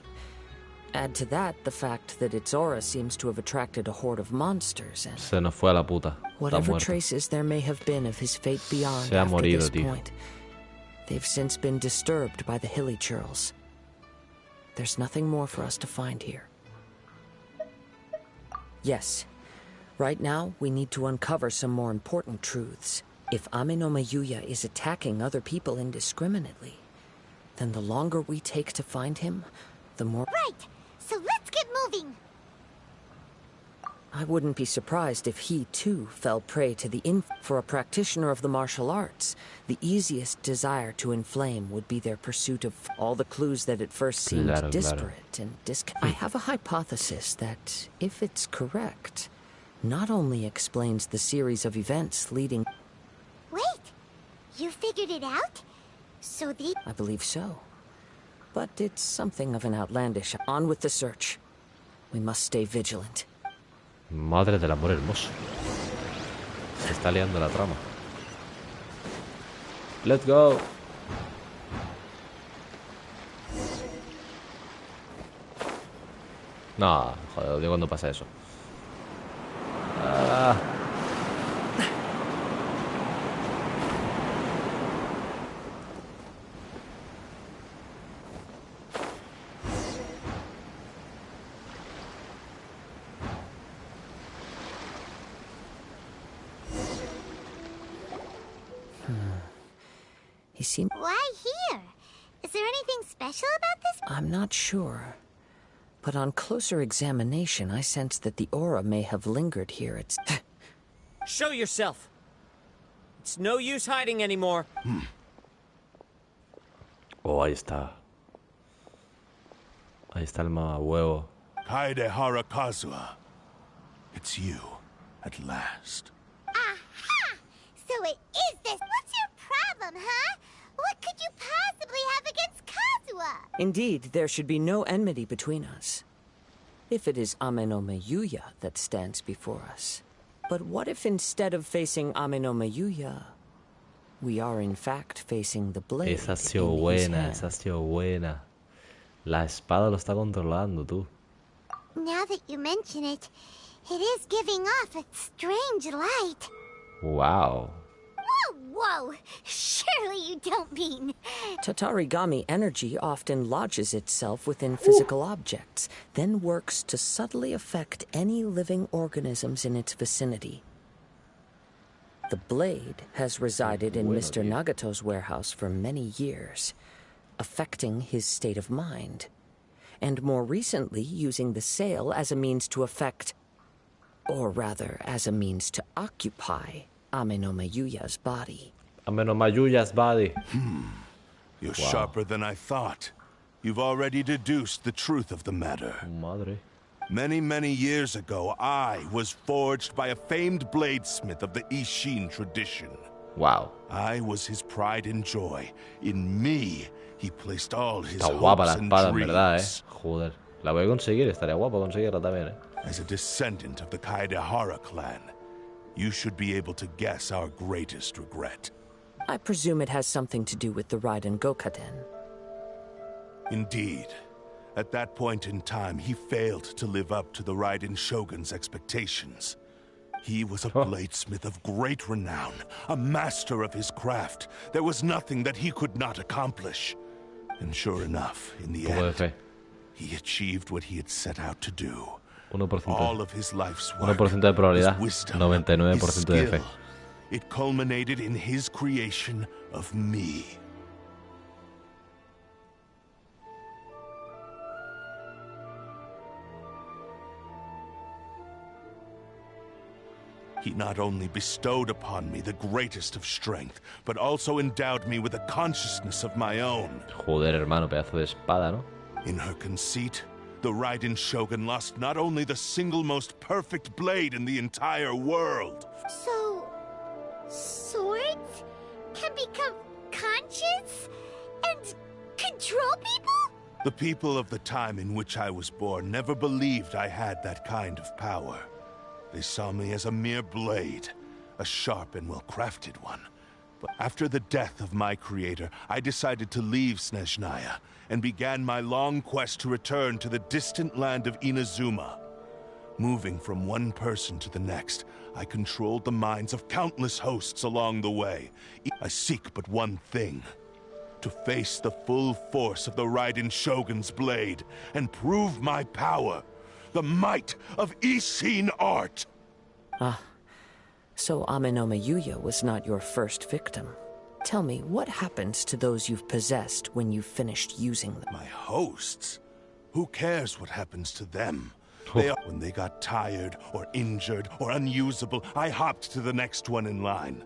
Add to that the fact that its aura seems to have attracted a horde of monsters, and Se nos fue a la puta. Está whatever muerto. traces there may have been of his fate beyond Se ha after morido, this tío. point, they've since been disturbed by the hilly churls. There's nothing more for us to find here. Yes, right now we need to uncover some more important truths. If Ame no Mayuya is attacking other people indiscriminately, then the longer we take to find him, the more... Right, so let's get moving. I wouldn't be surprised if he, too, fell prey to the For a practitioner of the martial arts, the easiest desire to inflame would be their pursuit of all the clues that at first seemed Claro, disparate and I have a hypothesis that, if it's correct, not only explains the series of events leading... Wait, you figured it out? So the... I believe so. But it's something of an outlandish... On with the search. We must stay vigilant. Madre del amor hermoso. Se está liando la trama. Let's go. No, joder, odio cuando pasa eso. Ah. He seemed... Why here? Is there anything special about this? I'm not sure. But on closer examination, I sense that the aura may have lingered here. It's... Show yourself! It's no use hiding anymore. Oh, ahí está. Ahí está el mamahuevo. Kaidehara Kazuha. It's you, at last. Aha! So it is this. What's your problem, huh? What could you possibly have against Kazuha? Indeed, there should be no enmity between us. If it is Ame no Mayuya that stands before us. But what if instead of facing Ame no Mayuya, we are in fact facing the blade Esa ha sido in his buena, hand? esa ha sido buena. La espada lo está controlando, tú. Now that you mention it, it is giving off a strange light. Wow. Whoa, whoa! Surely you don't mean... Tatarigami energy often lodges itself within physical objects, then works to subtly affect any living organisms in its vicinity. The blade has resided in Mr. Nagato's warehouse for many years, affecting his state of mind, and more recently using the sale as a means to affect, or rather as a means to occupy, Ame no Mayuya's body. Ame no Mayuya's body. You're sharper than I thought. You've already deduced the truth of the matter. Madre. Many, many years ago, I was forged by a famed bladesmith of the Ishin tradition. Wow. I was his pride and joy. In me, he placed all his Está guapa la hopes and espada, en verdad, dreams. Joder. La voy a conseguir, estaría guapo conseguirla también, As a descendant of the Kaidehara clan, you should be able to guess our greatest regret. I presume it has something to do with the Raiden Gokaden. Indeed. At that point in time, he failed to live up to the Raiden Shogun's expectations. He was a bladesmith of great renown, a master of his craft. There was nothing that he could not accomplish. And sure enough, in the Poco de end, fe. he achieved what he had set out to do. 1%. All of his life's work, 1% de probabilidad, his wisdom, 99% his de fe. skill, it culminated in his creation of me. He not only bestowed upon me the greatest of strength, but also endowed me with a consciousness of my own. Joder, hermano, pedazo de espada, ¿no? In her conceit, the Raiden Shogun lost not only the single most perfect blade in the entire world. So... swords can become conscious and control people? The people of the time in which I was born never believed I had that kind of power. They saw me as a mere blade, a sharp and well-crafted one, After the death of my creator, I decided to leave Snezhnaya and began my long quest to return to the distant land of Inazuma. Moving from one person to the next, I controlled the minds of countless hosts along the way. I seek but one thing: to face the full force of the Raiden Shogun's blade and prove my power, the might of Ishin art. Ah, so Amenoma Yuya was not your first victim. Tell me, what happens to those you've possessed when you've finished using them? My hosts? Who cares what happens to them? When they got tired, or injured, or unusable, I hopped to the next one in line.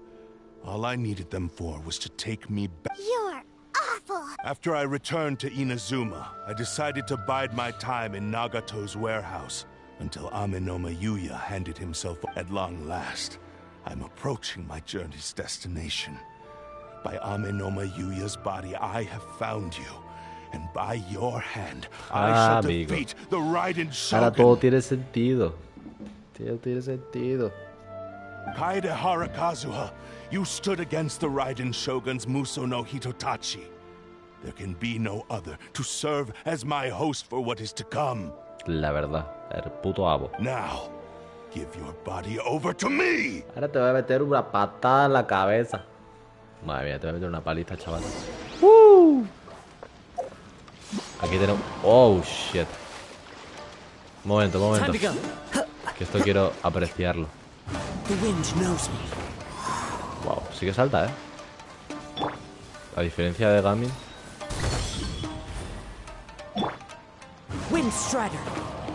All I needed them for was to take me back. You're awful. After I returned to Inazuma, I decided to bide my time in Nagato's warehouse until Amenoma Yuya handed himself at long last. I'm approaching my journey's destination. By Amenoma Yuya's body, I have found you. And by your hand, I shall defeat the Raiden Shogun. Ahora todo tiene sentido. Todo tiene sentido. Kaedehara Kazuha, you stood against the Raiden Shogun's Muso no Hitotachi. There can be no other to serve as my host for what is to come. La verdad, el puto amo. Now, give your body over to me. Ahora te voy a meter una patada en la cabeza. Madre mía, te voy a meter una paliza, chaval. Aquí tenemos... Oh, shit. Momento. Que esto quiero apreciarlo. Wow, sí que salta, ¿eh? A diferencia de Gamin.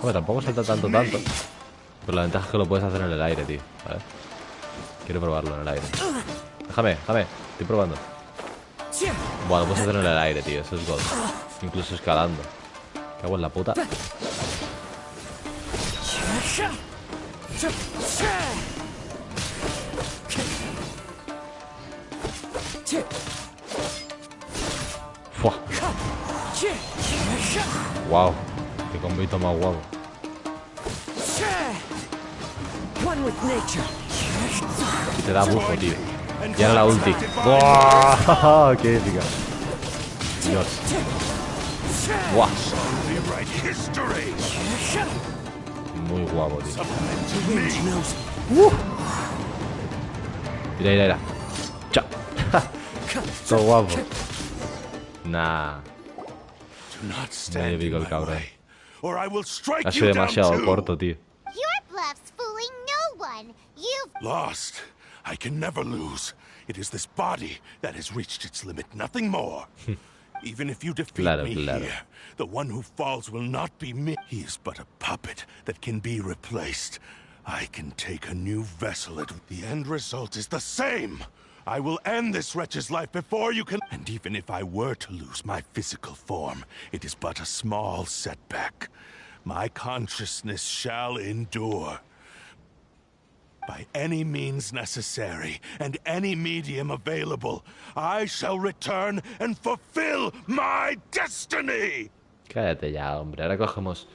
Bueno, tampoco salta tanto. Pero la ventaja es que lo puedes hacer en el aire, tío. ¿Vale? Quiero probarlo en el aire. Déjame. Estoy probando. Bueno, lo puedes hacer en el aire, tío. Eso es God. Incluso escalando. Cago en la puta. Fua. Wow. Qué combito más guapo. Y te da bufo, tío. Y ahora la ulti. ¡Buah! ¡Qué épica! Dios. ¡Buah! Muy guapo, tío. Mira. Chao. Todo guapo. Nah. Muy épico el cabrón. Ha sido demasiado corto, tío. Your bluff's fooling no one. You've Lost. I can never lose. It is this body that has reached its limit, nothing more. Even if you defeat me here, the one who falls will not be me. He is but a puppet that can be replaced. I can take a new vessel. The end result is the same. I will end this wretch's life before you can... And even if I were to lose my physical form, it is but a small setback. My consciousness shall endure. By any means necessary, and any medium available, I shall return and fulfill my destiny! Cállate ya, hombre. Ahora cogemos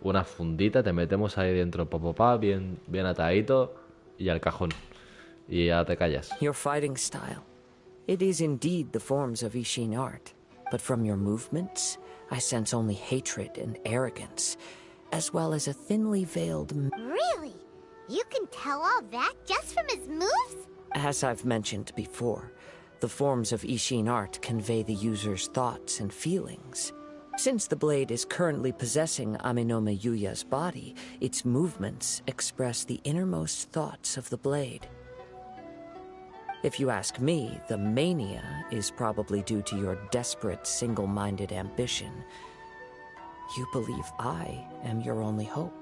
una fundita, te metemos ahí dentro, bien atadito, y al cajón. Y ya te callas. Your fighting style. It is indeed the forms of Ishin art. But from your movements, I sense only hatred and arrogance, as well as a thinly veiled... Really? You can tell all that just from his moves? As I've mentioned before, the forms of Ishin art convey the user's thoughts and feelings. Since the blade is currently possessing Amenoma Yuya's body, its movements express the innermost thoughts of the blade. If you ask me, the mania is probably due to your desperate, single-minded ambition. You believe I am your only hope.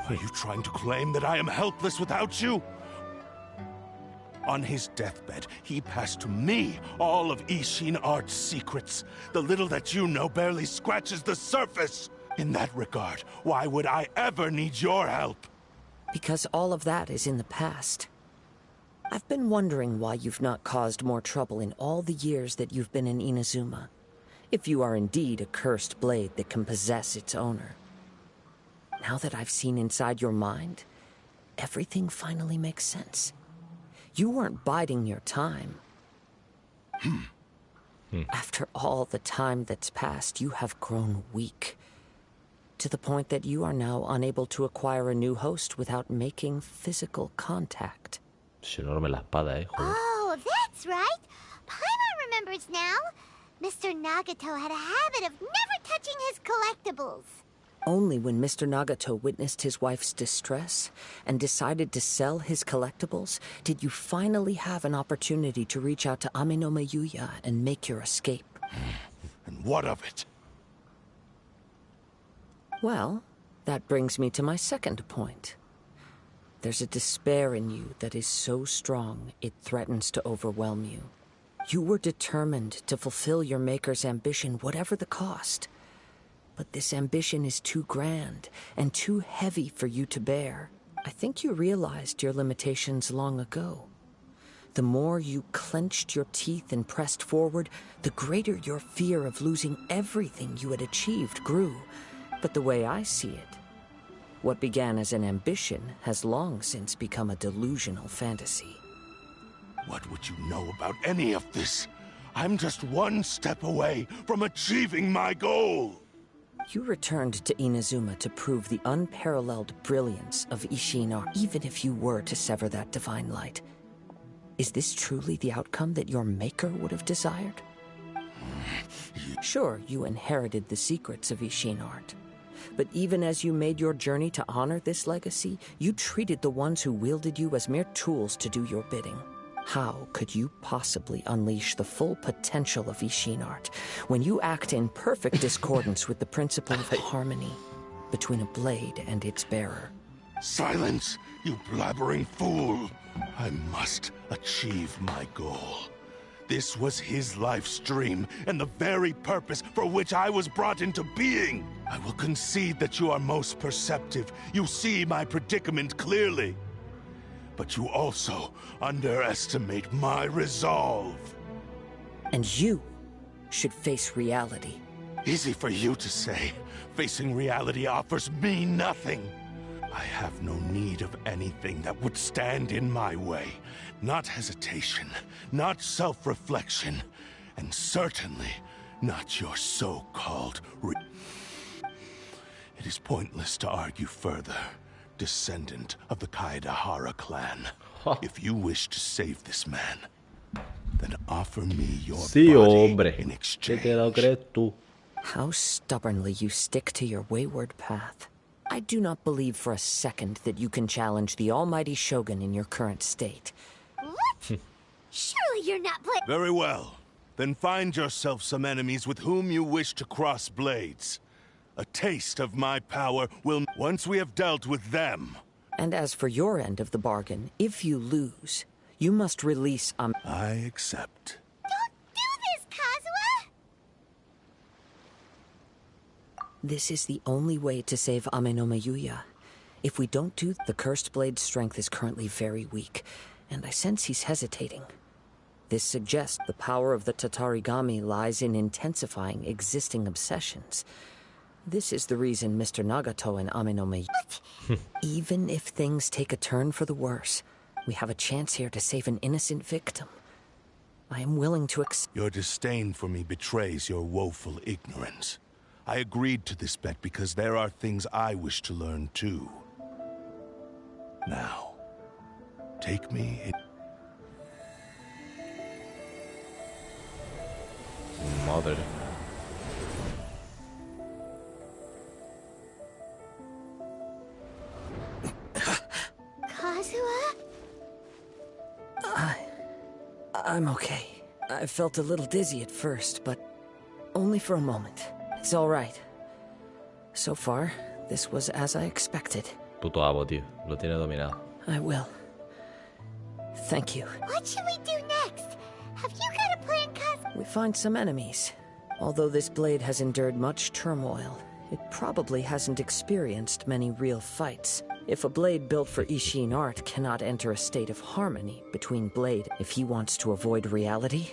Are you trying to claim that I am helpless without you? On his deathbed, he passed to me all of Ishin Art's secrets. The little that you know barely scratches the surface. In that regard, why would I ever need your help? Because all of that is in the past. I've been wondering why you've not caused more trouble in all the years that you've been in Inazuma. If you are indeed a cursed blade that can possess its owner. Now that I've seen inside your mind, everything finally makes sense. You weren't biding your time. After all the time that's passed, you have grown weak. To the point that you are now unable to acquire a new host without making physical contact. Es enorme la espada, joder. Oh, that's right. Paimon remembers now. Mr. Nagato had a habit of never touching his collectibles. Only when Mr. Nagato witnessed his wife's distress and decided to sell his collectibles did you finally have an opportunity to reach out to Amenoma Yuya and make your escape. And what of it? Well, that brings me to my second point. There's a despair in you that is so strong it threatens to overwhelm you. You were determined to fulfill your maker's ambition, whatever the cost. But this ambition is too grand and too heavy for you to bear. I think you realized your limitations long ago. The more you clenched your teeth and pressed forward, the greater your fear of losing everything you had achieved grew. But the way I see it, what began as an ambition has long since become a delusional fantasy. What would you know about any of this? I'm just one step away from achieving my goal! You returned to Inazuma to prove the unparalleled brilliance of Ishin, even if you were to sever that divine light. Is this truly the outcome that your maker would have desired? Sure, you inherited the secrets of Ishin art. But even as you made your journey to honor this legacy, you treated the ones who wielded you as mere tools to do your bidding. How could you possibly unleash the full potential of Ishin art when you act in perfect discordance with the principle of harmony between a blade and its bearer? Silence, you blabbering fool! I must achieve my goal. This was his life's dream, and the very purpose for which I was brought into being. I will concede that you are most perceptive. You see my predicament clearly. But you also underestimate my resolve. And you should face reality. Easy for you to say. Facing reality offers me nothing. I have no need of anything that would stand in my way. Not hesitation, not self-reflection, and certainly not your so-called It is pointless to argue further, descendant of the Kaedahara clan. If you wish to save this man, then offer me your Sí, body hombre. in ¿Qué te lo crees tú? How stubbornly you stick to your wayward path. I do not believe for a second that you can challenge the almighty Shogun in your current state. What? Surely you're not Very well. Then find yourself some enemies with whom you wish to cross blades. A taste of my power will... Once we have dealt with them... And as for your end of the bargain, if you lose, you must release I accept. Don't do this, Kazuha! This is the only way to save Amenoma Yuya. If we don't do, the Cursed Blade's strength is currently very weak, and I sense he's hesitating. This suggests the power of the Tatarigami lies in intensifying existing obsessions. This is the reason Mr. Nagato and Amenoma Yuya... Even if things take a turn for the worse, we have a chance here to save an innocent victim. I am willing to Your disdain for me betrays your woeful ignorance. I agreed to this bet because there are things I wish to learn too. Now, take me in... Madre. Kazuha? I'm okay. I felt a little dizzy at first, but only for a moment. It's all right. So far, this was as I expected. Puto amo, tío. Lo tiene dominado. I will. Thank you. What should we do next? Have you got a plan, Kazuha? We find some enemies. Although this blade has endured much turmoil, it probably hasn't experienced many real fights. If a blade built for Ishin art cannot enter a state of harmony between blade if he wants to avoid reality,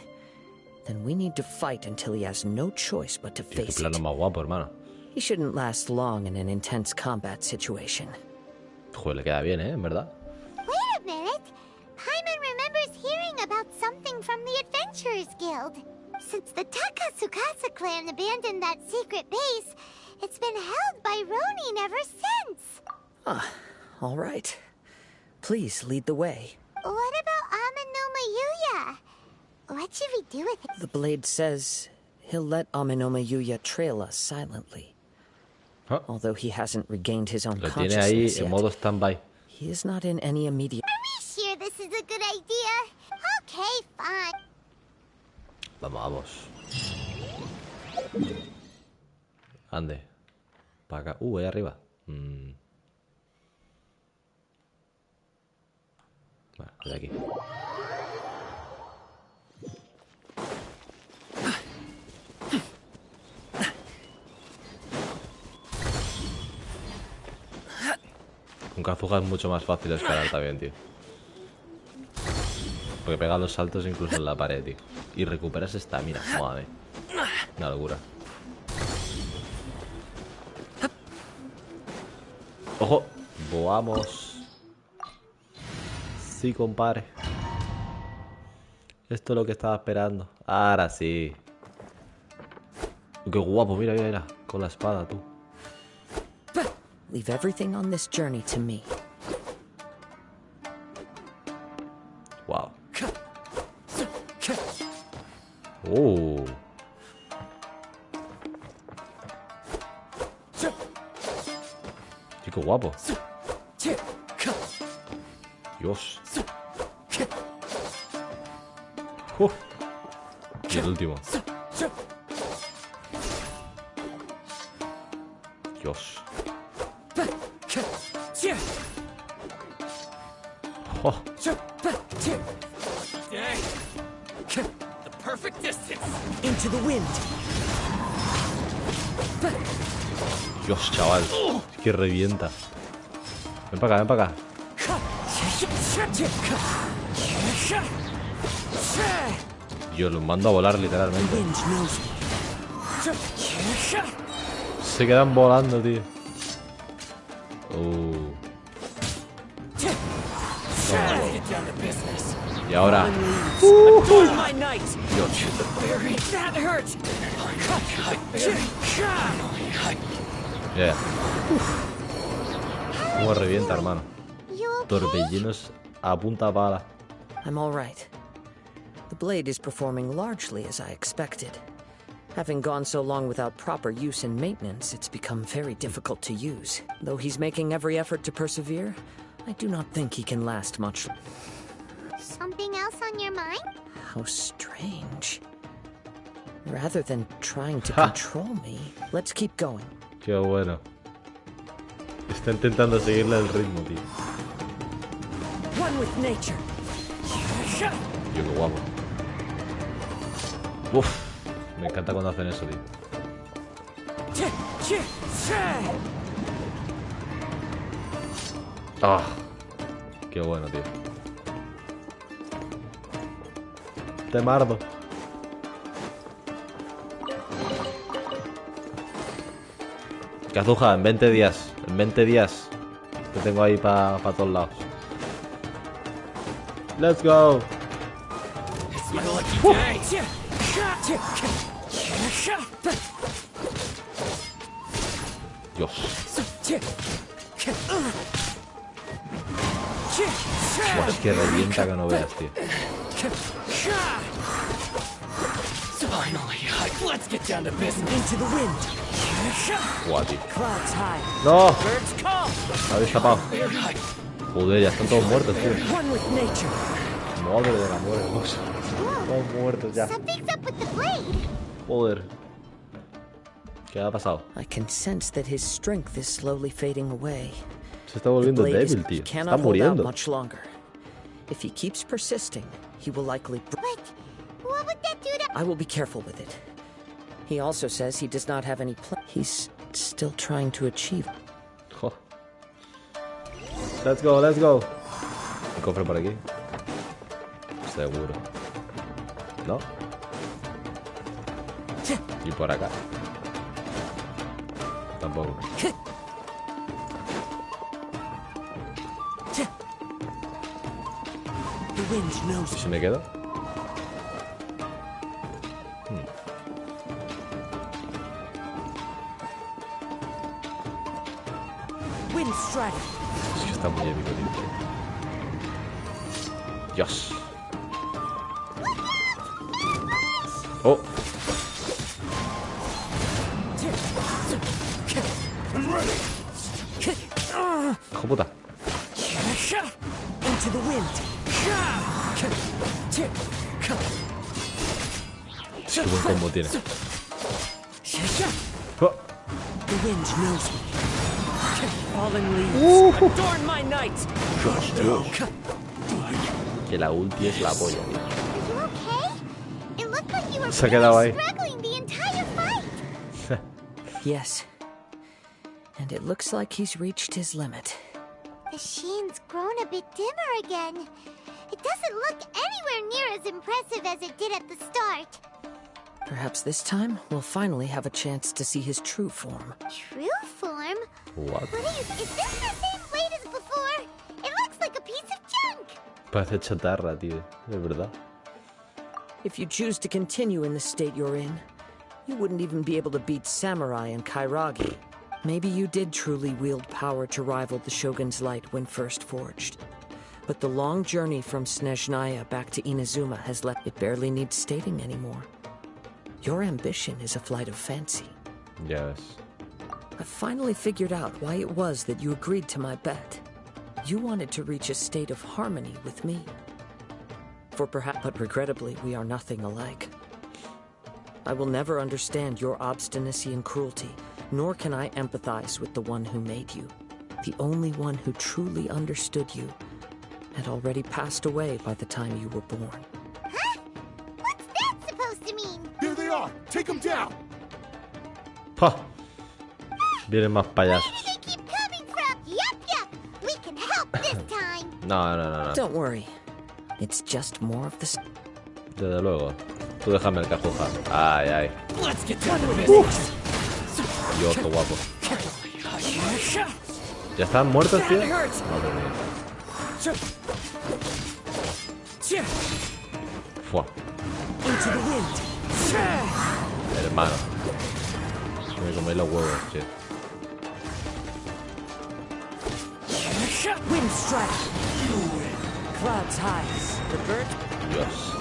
then we need to fight until he has no choice but to Tío, qué face plano it. más guapo, hermano. He shouldn't last long in an intense combat situation. Joder, le queda bien, ¿eh? En verdad. Wait a minute. Paimon remembers hearing about something from the Adventurers Guild. Since the Takasukasa clan abandoned that secret base, it's been held by Ronin ever since. Ah, all right. Please lead the way. What about Amenoma Yuya? What should we do with it? The blade says he'll let Amenoma Yuya trail us silently. Huh? Although he hasn't regained his own Lo tiene ahí consciousness en yet, modo stand-by. he is not in any immediate... Are we sure this is a good idea? Okay, fine. Vamos. Ande. Para acá. Ahí arriba. Vale, de aquí. Con Kazuha es mucho más fácil escalar también, tío. Porque pega los saltos incluso en la pared, tío. Y recuperas estamina, madre. Una locura. ¡Ojo! Vamos. Sí, compadre. Esto es lo que estaba esperando. Ahora sí. Qué guapo, mira, mira, mira. Con la espada, tú. Leave everything on this journey to me. Wow. Oh. Chico guapo. Dios. Y el último. Dios. Oh. The perfect distance. Into the wind. Dios, chaval. Es que revienta. Ven para acá, ven para acá. Dios, los mando a volar literalmente. Se quedan volando, tío. Y ahora. Yeah. Cómo revienta, hermano. Torbellinos a punta pala. I'm all right. The blade is performing largely as I expected. Having gone so long without proper use and maintenance, it's become very difficult to use. Though he's making every effort to persevere, I do not think he can last much. Something else on your mind? How strange. Rather than trying to control me, let's keep going. Qué bueno. Está intentando seguirle el ritmo, tío. One with nature. Tío, qué guapo. Uf. Me encanta cuando hacen eso, tío. Ah, qué bueno, tío. Te mardo. Kazuha, en 20 días. En 20 días. Te tengo ahí para todos lados. Let's go. Dios. Buah, es que revienta que no veas, tío. Buah, tío. ¡No! Me había escapado. Joder, ya están todos muertos, tío. Madre del amor hermoso. Todos muertos ya. Joder. ¿Qué ha pasado? I can sense that his strength is slowly fading away. Se está volviendo débil, tío. Está muriendo. Much longer. If he keeps persisting, he will likely. What would that do to? I will be careful with it. He also says he does not have any plan. He's still trying to achieve. Oh. Let's go, let's go. ¿Un cofre por aquí? Seguro. ¿No? Y por acá. Tampoco. ¿Y si me quedo? Es que está muy épico, tío. Dios. Oh. Hijo puta. Into the wind. Sí, qué buen combo tiene. Oh. The wind knows me. Fallen leaves adorn my night. Que la ulti es la polla, tío. Are you okay? It looked like you were Se ha quedado ahí. struggling the entire fight. Yes. And it looks like he's reached his limit. The sheen's grown a bit dimmer again. It doesn't look anywhere near as impressive as it did at the start. Perhaps this time we'll finally have a chance to see his true form. True form? What? Is this the same blade as before? It looks like a piece of junk. Parece chatarra, tío. De verdad. If you choose to continue in the state you're in, you wouldn't even be able to beat Samurai and Kairagi. Maybe you did truly wield power to rival the Shogun's light when first forged. But the long journey from Snezhnaya back to Inazuma has left it barely needs stating anymore. Your ambition is a flight of fancy. Yes. I've finally figured out why it was that you agreed to my bet. You wanted to reach a state of harmony with me. But regrettably, we are nothing alike. I will never understand your obstinacy and cruelty, nor can I empathize with the one who made you. The only one who truly understood you had already passed away by the time you were born. Huh? What's that supposed to mean? Here they are! Take them down! ¡Pah! Vienen más payasos. Where do they keep coming from? Yup. We can help this time. No. Don't worry. It's just more of the... Desde luego. Tú déjame el Kazuha. Ay. Let's get done with it. Dios, qué guapo. ¿Ya están muertos, tío? Madre mía. Fua. Hermano. Me comí los huevos, tío. Wind strike. Clouds highs. The bird. Dios.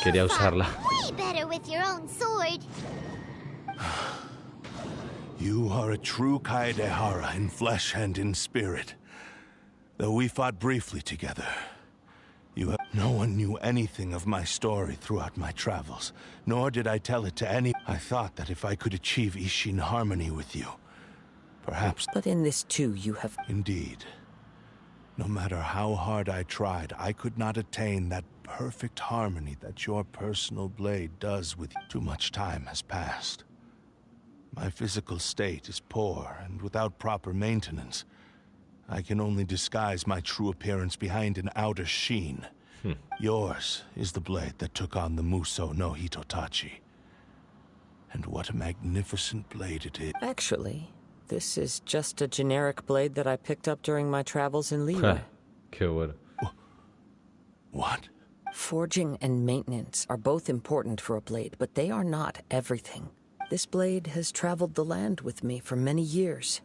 Quería usarla. Way better with your own sword. You are a true Kaedehara in flesh and in spirit. Though we fought briefly together, no one knew anything of my story throughout my travels, nor did I tell it to any. I thought that if I could achieve Ishin harmony with you, perhaps... But in this too, you have... Indeed. No matter how hard I tried, I could not attain that perfect harmony that your personal blade does with you. Too much time has passed. My physical state is poor, and without proper maintenance, I can only disguise my true appearance behind an outer sheen. Yours is the blade that took on the Muso no Hitotachi. And what a magnificent blade it is. Actually, this is just a generic blade that I picked up during my travels in Liyue. Qué bueno. What? Forging and maintenance are both important for a blade, but they are not everything. This blade has traveled the land with me for many years,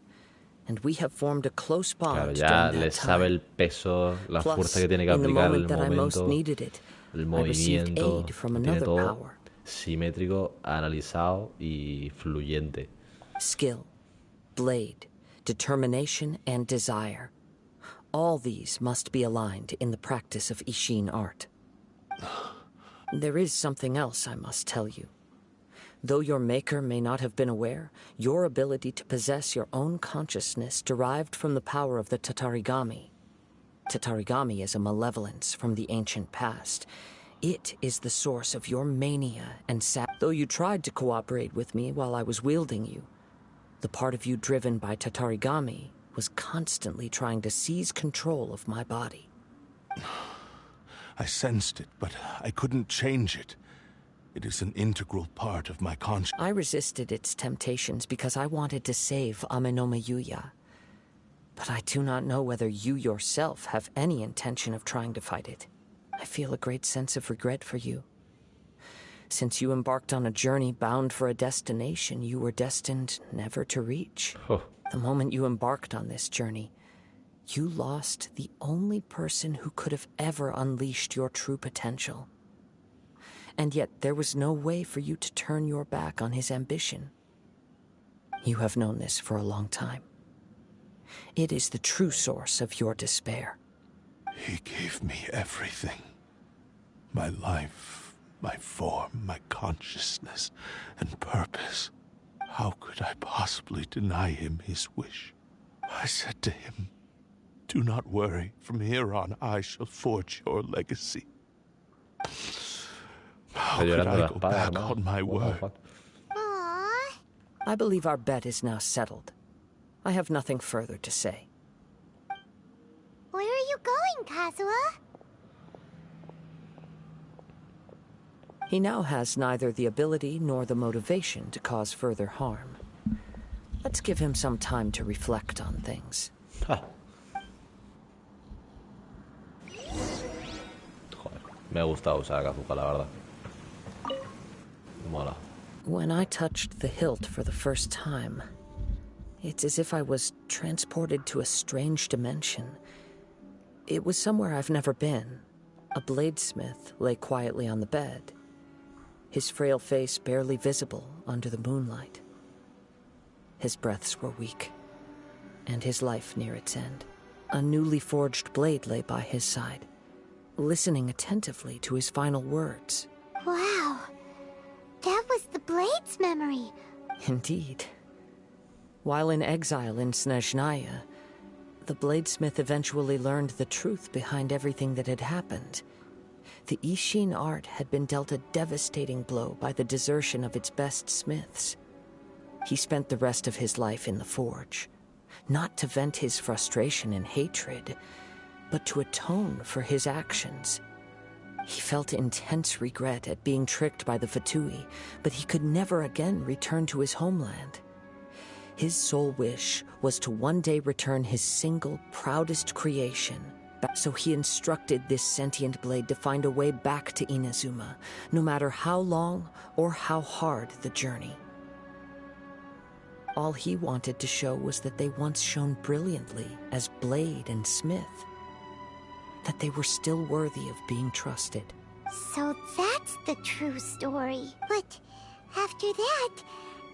and we have formed a close bond. Claro, ya during le that sabe time. el peso, la Plus, fuerza que tiene que in the aplicar, el moment that I most momento, needed it, el I received movimiento, aid from lo tiene another todo power. simétrico, analizado y fluyente. Skill, blade, determination, and desire. All these must be aligned in the practice of Ishin art. There is something else I must tell you. Though your maker may not have been aware, your ability to possess your own consciousness derived from the power of the Tatarigami. Tatarigami is a malevolence from the ancient past. It is the source of your mania and though you tried to cooperate with me while I was wielding you, the part of you driven by Tatarigami was constantly trying to seize control of my body. I sensed it, but I couldn't change it. It is an integral part of my conscience. I resisted its temptations because I wanted to save Amenoma Yuya. But I do not know whether you yourself have any intention of trying to fight it. I feel a great sense of regret for you. Since you embarked on a journey bound for a destination you were destined never to reach. Oh. The moment you embarked on this journey, you lost the only person who could have ever unleashed your true potential. And yet there was no way for you to turn your back on his ambition. You have known this for a long time. It is the true source of your despair. He gave me everything. My life, my form, my consciousness, and purpose. How could I possibly deny him his wish? I said to him, "Do not worry. From here on, I shall forge your legacy." How could I go back on my word? Aww. I believe our bet is now settled. I have nothing further to say. Where are you going, Kazuha? He now has neither the ability nor the motivation to cause further harm. Let's give him some time to reflect on things. Joder, me gusta usar Kazuha, la verdad. Mola. When I touched the hilt for the first time, it's as if I was transported to a strange dimension. It was somewhere I've never been. A bladesmith lay quietly on the bed, his frail face barely visible under the moonlight. His breaths were weak, and his life near its end. A newly forged blade lay by his side, listening attentively to his final words. Wow. That was the Blade's memory. Indeed. While in exile in Snezhnaya, the bladesmith eventually learned the truth behind everything that had happened. The Ishin art had been dealt a devastating blow by the desertion of its best smiths. He spent the rest of his life in the forge, not to vent his frustration and hatred, but to atone for his actions. He felt intense regret at being tricked by the Fatui, but he could never again return to his homeland. His sole wish was to one day return his single, proudest creation. So he instructed this sentient blade to find a way back to Inazuma, no matter how long or how hard the journey. All he wanted to show was that they once shone brilliantly as blade and smith, that they were still worthy of being trusted. So that's the true story. But after that,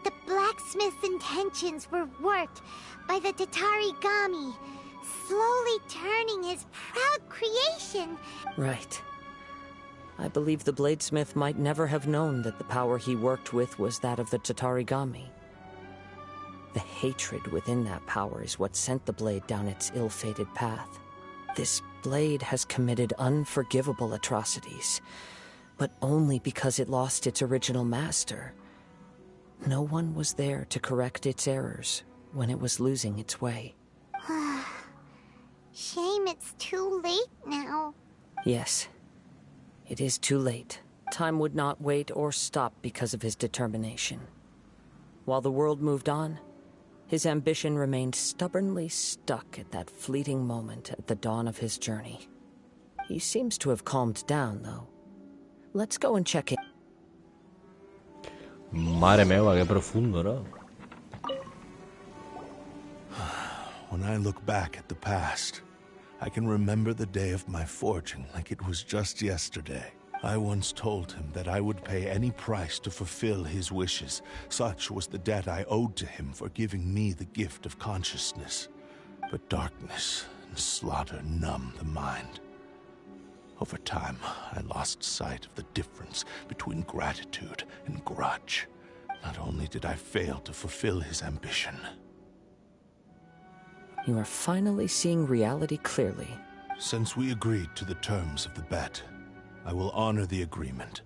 the blacksmith's intentions were worked by the Tatarigami, slowly turning his proud creation. Right. I believe the bladesmith might never have known that the power he worked with was that of the Tatarigami. The hatred within that power is what sent the blade down its ill-fated path. This blade has committed unforgivable atrocities, but only because it lost its original master. No one was there to correct its errors when it was losing its way. Shame it's too late now. Yes, it is too late. Time would not wait or stop because of his determination. While the world moved on, his ambition remained stubbornly stuck at that fleeting moment at the dawn of his journey. He seems to have calmed down, though. Let's go and check in. Madre mía, qué profundo, ¿no? When I look back at the past, I can remember the day of my forging like it was just yesterday. I once told him that I would pay any price to fulfill his wishes. Such was the debt I owed to him for giving me the gift of consciousness. But darkness and slaughter numbed the mind. Over time, I lost sight of the difference between gratitude and grudge. Not only did I fail to fulfill his ambition. You are finally seeing reality clearly. Since we agreed to the terms of the bet, I will honor the agreement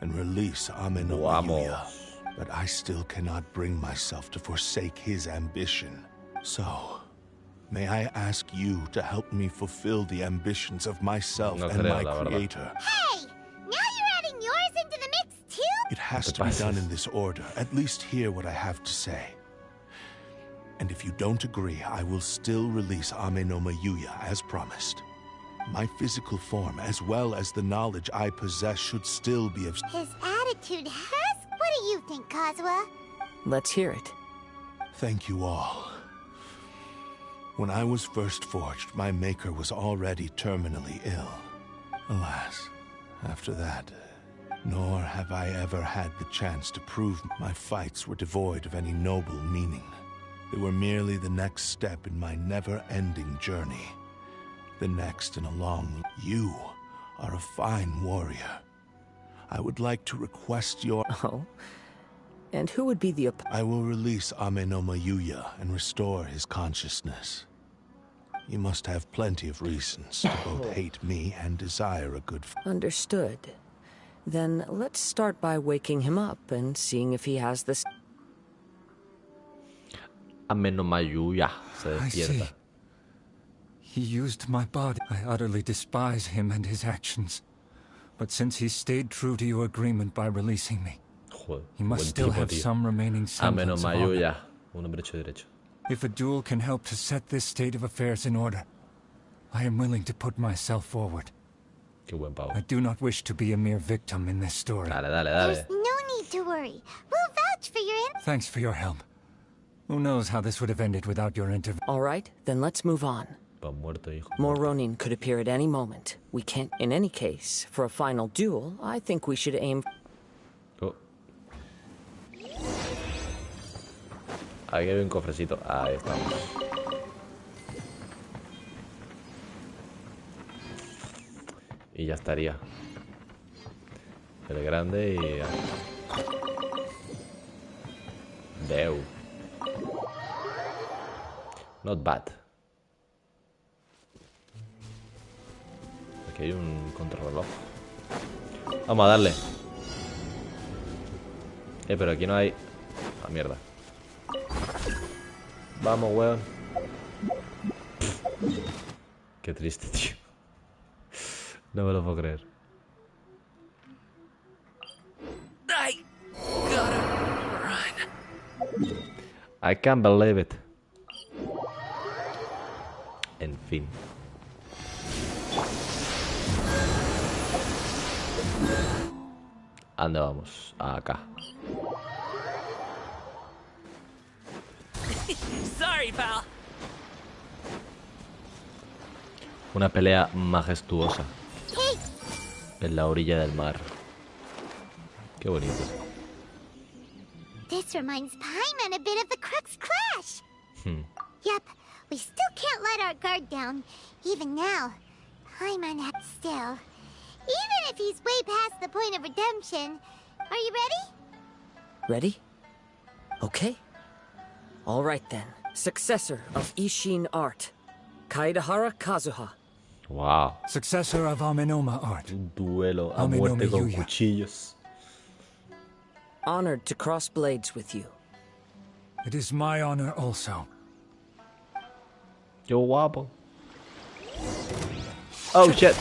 and release Ame no Yuya. But I still cannot bring myself to forsake his ambition. So, may I ask you to help me fulfill the ambitions of myself and my creator? Hey! Now you're adding yours into the mix too? It has to be done in this order. At least hear what I have to say. And if you don't agree, I will still release Ame no Yuya as promised. My physical form, as well as the knowledge I possess, should still be of... His attitude has... What do you think, Kazuha? Let's hear it. Thank you all. When I was first forged, my maker was already terminally ill. Alas, after that, nor have I ever had the chance to prove my fights were devoid of any noble meaning. They were merely the next step in my never-ending journey. The next in a long... You are a fine warrior. I would like to request your... Oh? And who would be the I will release Ame no Mayuya and restore his consciousness. You must have plenty of reasons to both hate me and desire a good... Understood. Then let's start by waking him up and seeing if he has this... Ame no Mayuya se I see. despierta. He used my body. I utterly despise him and his actions. But since he stayed true to your agreement by releasing me, Joder, he must buen still tipo, have tío. some remaining Ame no semblance of honor. Mayuya, un hombre hecho y derecho. If a duel can help to set this state of affairs in order, I am willing to put myself forward. Qué buen pavo. I do not wish to be a mere victim in this story. Dale, dale, dale. There's no need to worry. We'll vouch for your Thanks for your help. Who knows how this would have ended without your intervention? All right, then let's move on. Pa muerto, hijo. More Ronin could appear at any moment. We can't... In any case, for a final duel, I think we should aim... Oh. Aquí hay un cofrecito. Ahí estamos. Y ya estaría. El grande y... Deu. Not bad. Aquí hay un contrarreloj. Vamos a darle. Pero aquí no hay... Ah, mierda. Vamos, weón. Qué triste, tío. No me lo puedo creer. I can't believe it. En fin. ¿A dónde vamos? Acá. Sorry, pal. Una pelea majestuosa en la orilla del mar. Qué bonito. This reminds Paimon a bit of the Crux Clash. Yep, we still can't let our guard down. Even now, Paimon acts still. Even if he's way past the point of redemption. Are you ready? Ready? Okay. All right then. Successor of Ishin art. Kaidahara Kazuha. Wow. Successor of Amenoma art. Un duelo a Ame no muerte con Mayuya. cuchillos. Honored to cross blades with you. It is my honor also. Qué guapo. Oh shit.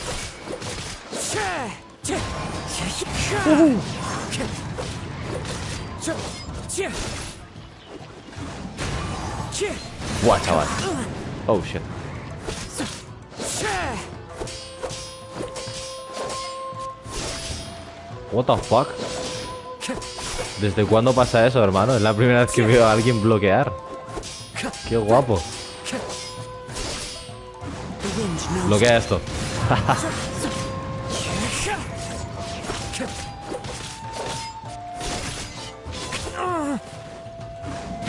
Guau, chaval. Oh shit. What the fuck? ¿Desde cuándo pasa eso, hermano? Es la primera vez que veo a alguien bloquear. Qué guapo. Bloquea esto.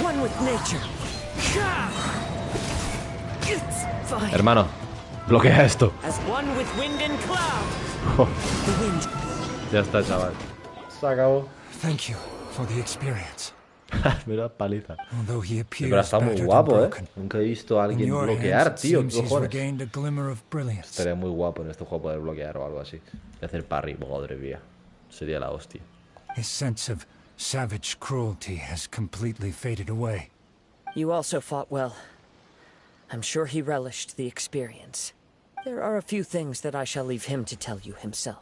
One with nature. Hermano, bloquea esto. As one with wind and cloud. The wind. Ya está, chaval. Se acabó. Thank you for the experience. Mira paliza. Although he appears Pero está muy battered and guapo, broken, Nunca he visto a in alguien your bloquear, hands, it tío. seems ¿Qué he's cojones? regained a glimmer of brilliance. Estaría muy guapo en este juego poder bloquear o algo así. Y hacer parry, madre mía. Sería la hostia. His sense of savage cruelty has completely faded away. You also fought well. I'm sure he relished the experience. There are a few things that I shall leave him to tell you himself.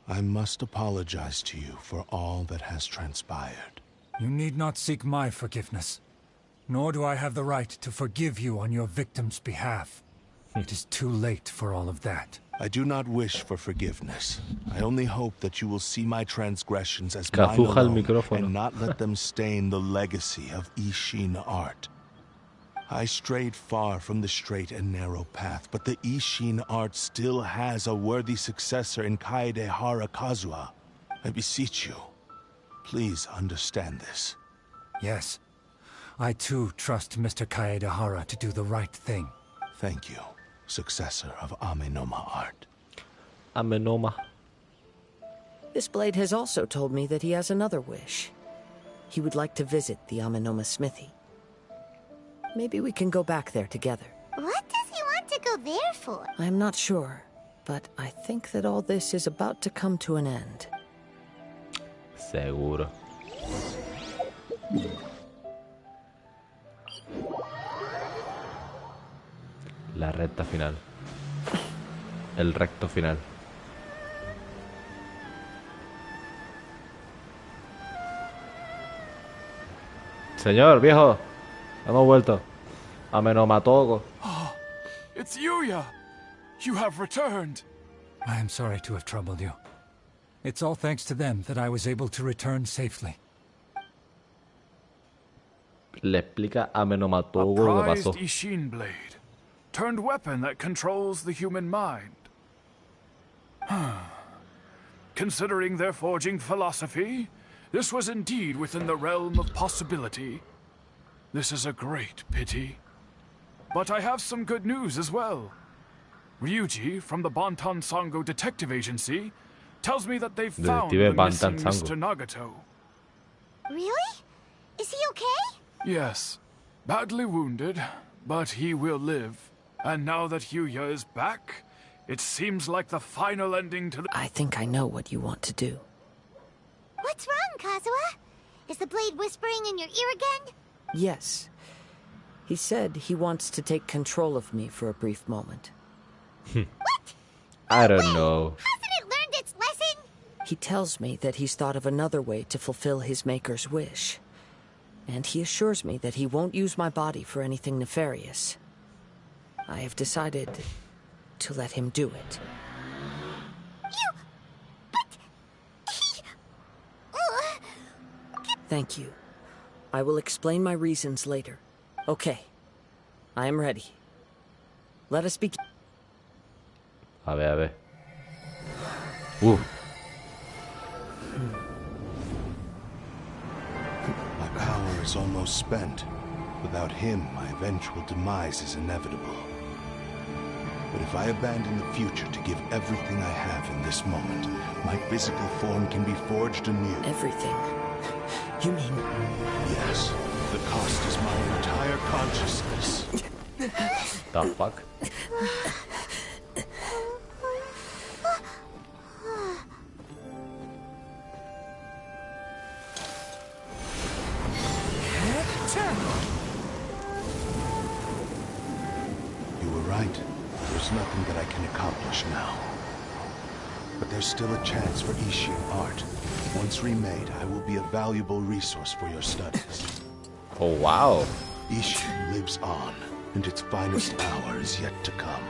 I must apologize to you for all that has transpired. You need not seek my forgiveness. Nor do I have the right to forgive you on your victim's behalf. It is too late for all of that. I do not wish for forgiveness. I only hope that you will see my transgressions as mine Kazuha el alone micrófono. and not let them stain the legacy of Ishin art. I strayed far from the straight and narrow path, but the Ishin art still has a worthy successor in Kaedehara Kazuha. I beseech you, please understand this. Yes. I too trust Mr. Kaedehara to do the right thing. Thank you, successor of Amenoma art. Amenoma. This blade has also told me that he has another wish. He would like to visit the Amenoma smithy. Maybe we can go back there together. What does he want to go there for? I'm not sure, but I think that all this is about to come to an end. Seguro. La recta final. El recto final. Señor, viejo. Hemos vuelto. Amenomatogo. Oh, it's Yuya! You have returned! I am sorry to have troubled you. It's all thanks to them that I was able to return safely. Le explica a A Amenomatogo lo que prized pasó. Ishin blade, turned weapon that controls the human mind. Considering their forging philosophy, this was indeed within the realm of possibility. This is a great pity. But I have some good news as well. Ryuji, from the Bantan Sango Detective Agency, tells me that they've found the Detective missing Bantan Sango. Mr. Nagato. Really? Is he okay? Yes, badly wounded, but he will live. And now that Yuya is back, it seems like the final ending to the— I think I know what you want to do. What's wrong, Kazuha? Is the blade whispering in your ear again? Yes. He said he wants to take control of me for a brief moment. What? I don't know. Hasn't it learned its lesson? He tells me that he's thought of another way to fulfill his maker's wish. And he assures me that he won't use my body for anything nefarious. I have decided to let him do it. Thank you. I will explain my reasons later. Okay. I am ready. Let us begin. A ver. My power is almost spent. Without him, my eventual demise is inevitable. But if I abandon the future to give everything I have in this moment, my physical form can be forged anew. Everything? You mean... Yes. The cost is my entire consciousness. The fuck? You were right. There's nothing that I can accomplish now. But there's still a chance for Ishin art. Once remade, I will be a valuable resource for your studies. Oh, wow. Ishin lives on, and its finest hour is yet to come.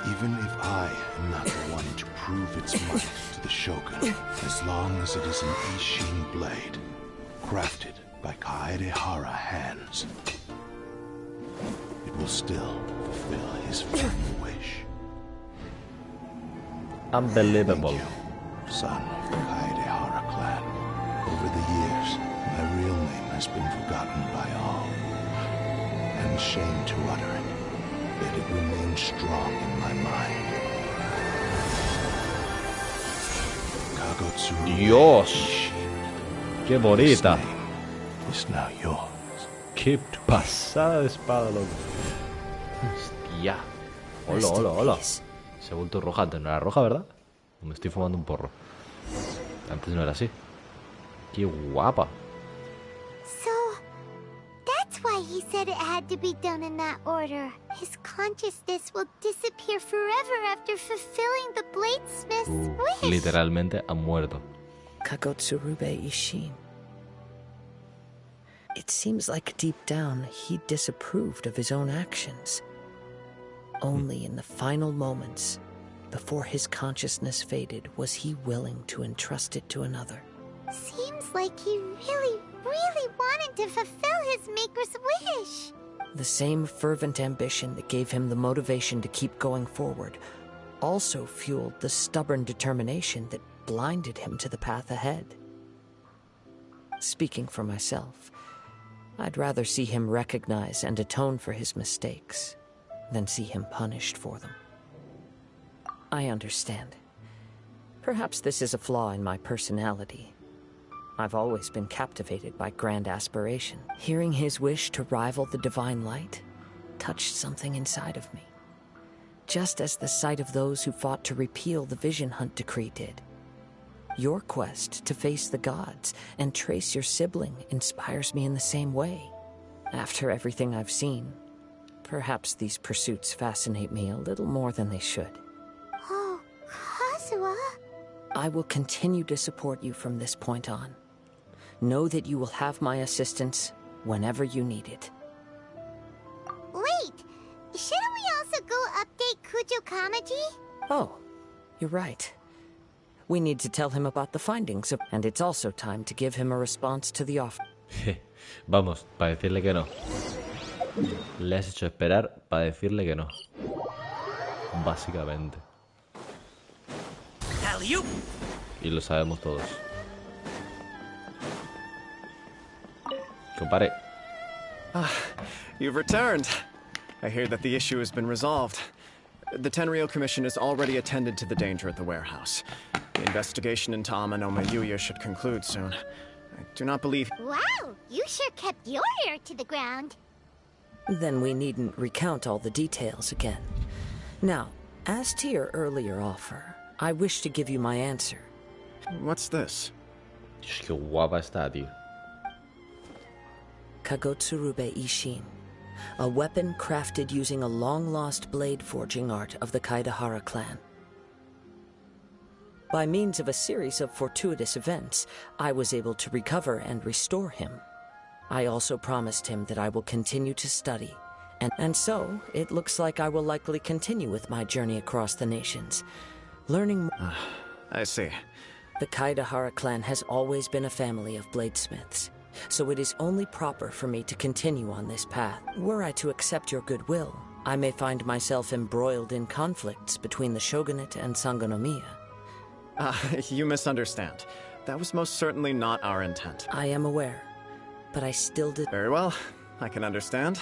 Even if I am not the one to prove its might to the Shogun, as long as it is an Ishin blade, crafted by Kaedehara hands, it will still fulfill his final wish. Unbelievable. Thank you, son of the Kaedehara clan. Over the years, my real name has been forgotten by all. I'm ashamed to utter it, yet it remains strong in my mind. Kagotsu Dios. Qué bonita. is now yours. Qué pasada de espada, loco. Hostia. Hola, hola, hola. Se ha vuelto roja. Antes no era roja, ¿verdad? Me estoy fumando un porro. Antes no era así. Qué guapa. So, that's why he said it had to be done in that order. His consciousness will disappear forever after fulfilling the bladesmith's wish. Literalmente ha muerto. Kagotsurube Ishin. It seems like deep down he disapproved of his own actions. Only in the final moments, before his consciousness faded, was he willing to entrust it to another. Seems like he really, really wanted to fulfill his maker's wish. The same fervent ambition that gave him the motivation to keep going forward also fueled the stubborn determination that blinded him to the path ahead. Speaking for myself, I'd rather see him recognize and atone for his mistakes than see him punished for them. I understand. Perhaps this is a flaw in my personality. I've always been captivated by grand aspiration. Hearing his wish to rival the divine light touched something inside of me, just as the sight of those who fought to repeal the Vision Hunt decree did. Your quest to face the gods and trace your sibling inspires me in the same way. After everything I've seen, perhaps these pursuits fascinate me a little more than they should. Oh, Kazuha. I will continue to support you from this point on. Know that you will have my assistance whenever you need it. Wait, shouldn't we also go update Kujo Kamaji? Oh, you're right. We need to tell him about the findings, and it's also time to give him a response to the offer. Vamos, para decirle que no. Le has hecho esperar para decirle que no. Básicamente. Y lo sabemos todos. Compare. You've returned. I hear that the issue has been resolved. The Tenryou Commission has already attended to the danger at the warehouse. The investigation into Amano Mayuya should conclude soon. I do not believe... Wow, you sure kept your ear to the ground. Then we needn't recount all the details again. Now, as to your earlier offer, I wish to give you my answer. What's this? Qué guapa está, tío. Kagotsurube Ishin, a weapon crafted using a long-lost blade forging art of the Kaidahara clan. By means of a series of fortuitous events, I was able to recover and restore him. I also promised him that I will continue to study, and so it looks like I will likely continue with my journey across the nations, learning more. I see. The Kaidahara clan has always been a family of bladesmiths, so it is only proper for me to continue on this path. Were I to accept your goodwill, I may find myself embroiled in conflicts between the shogunate and Sangonomiya. You misunderstand. That was most certainly not our intent. I am aware, but I still did... Very well, I can understand.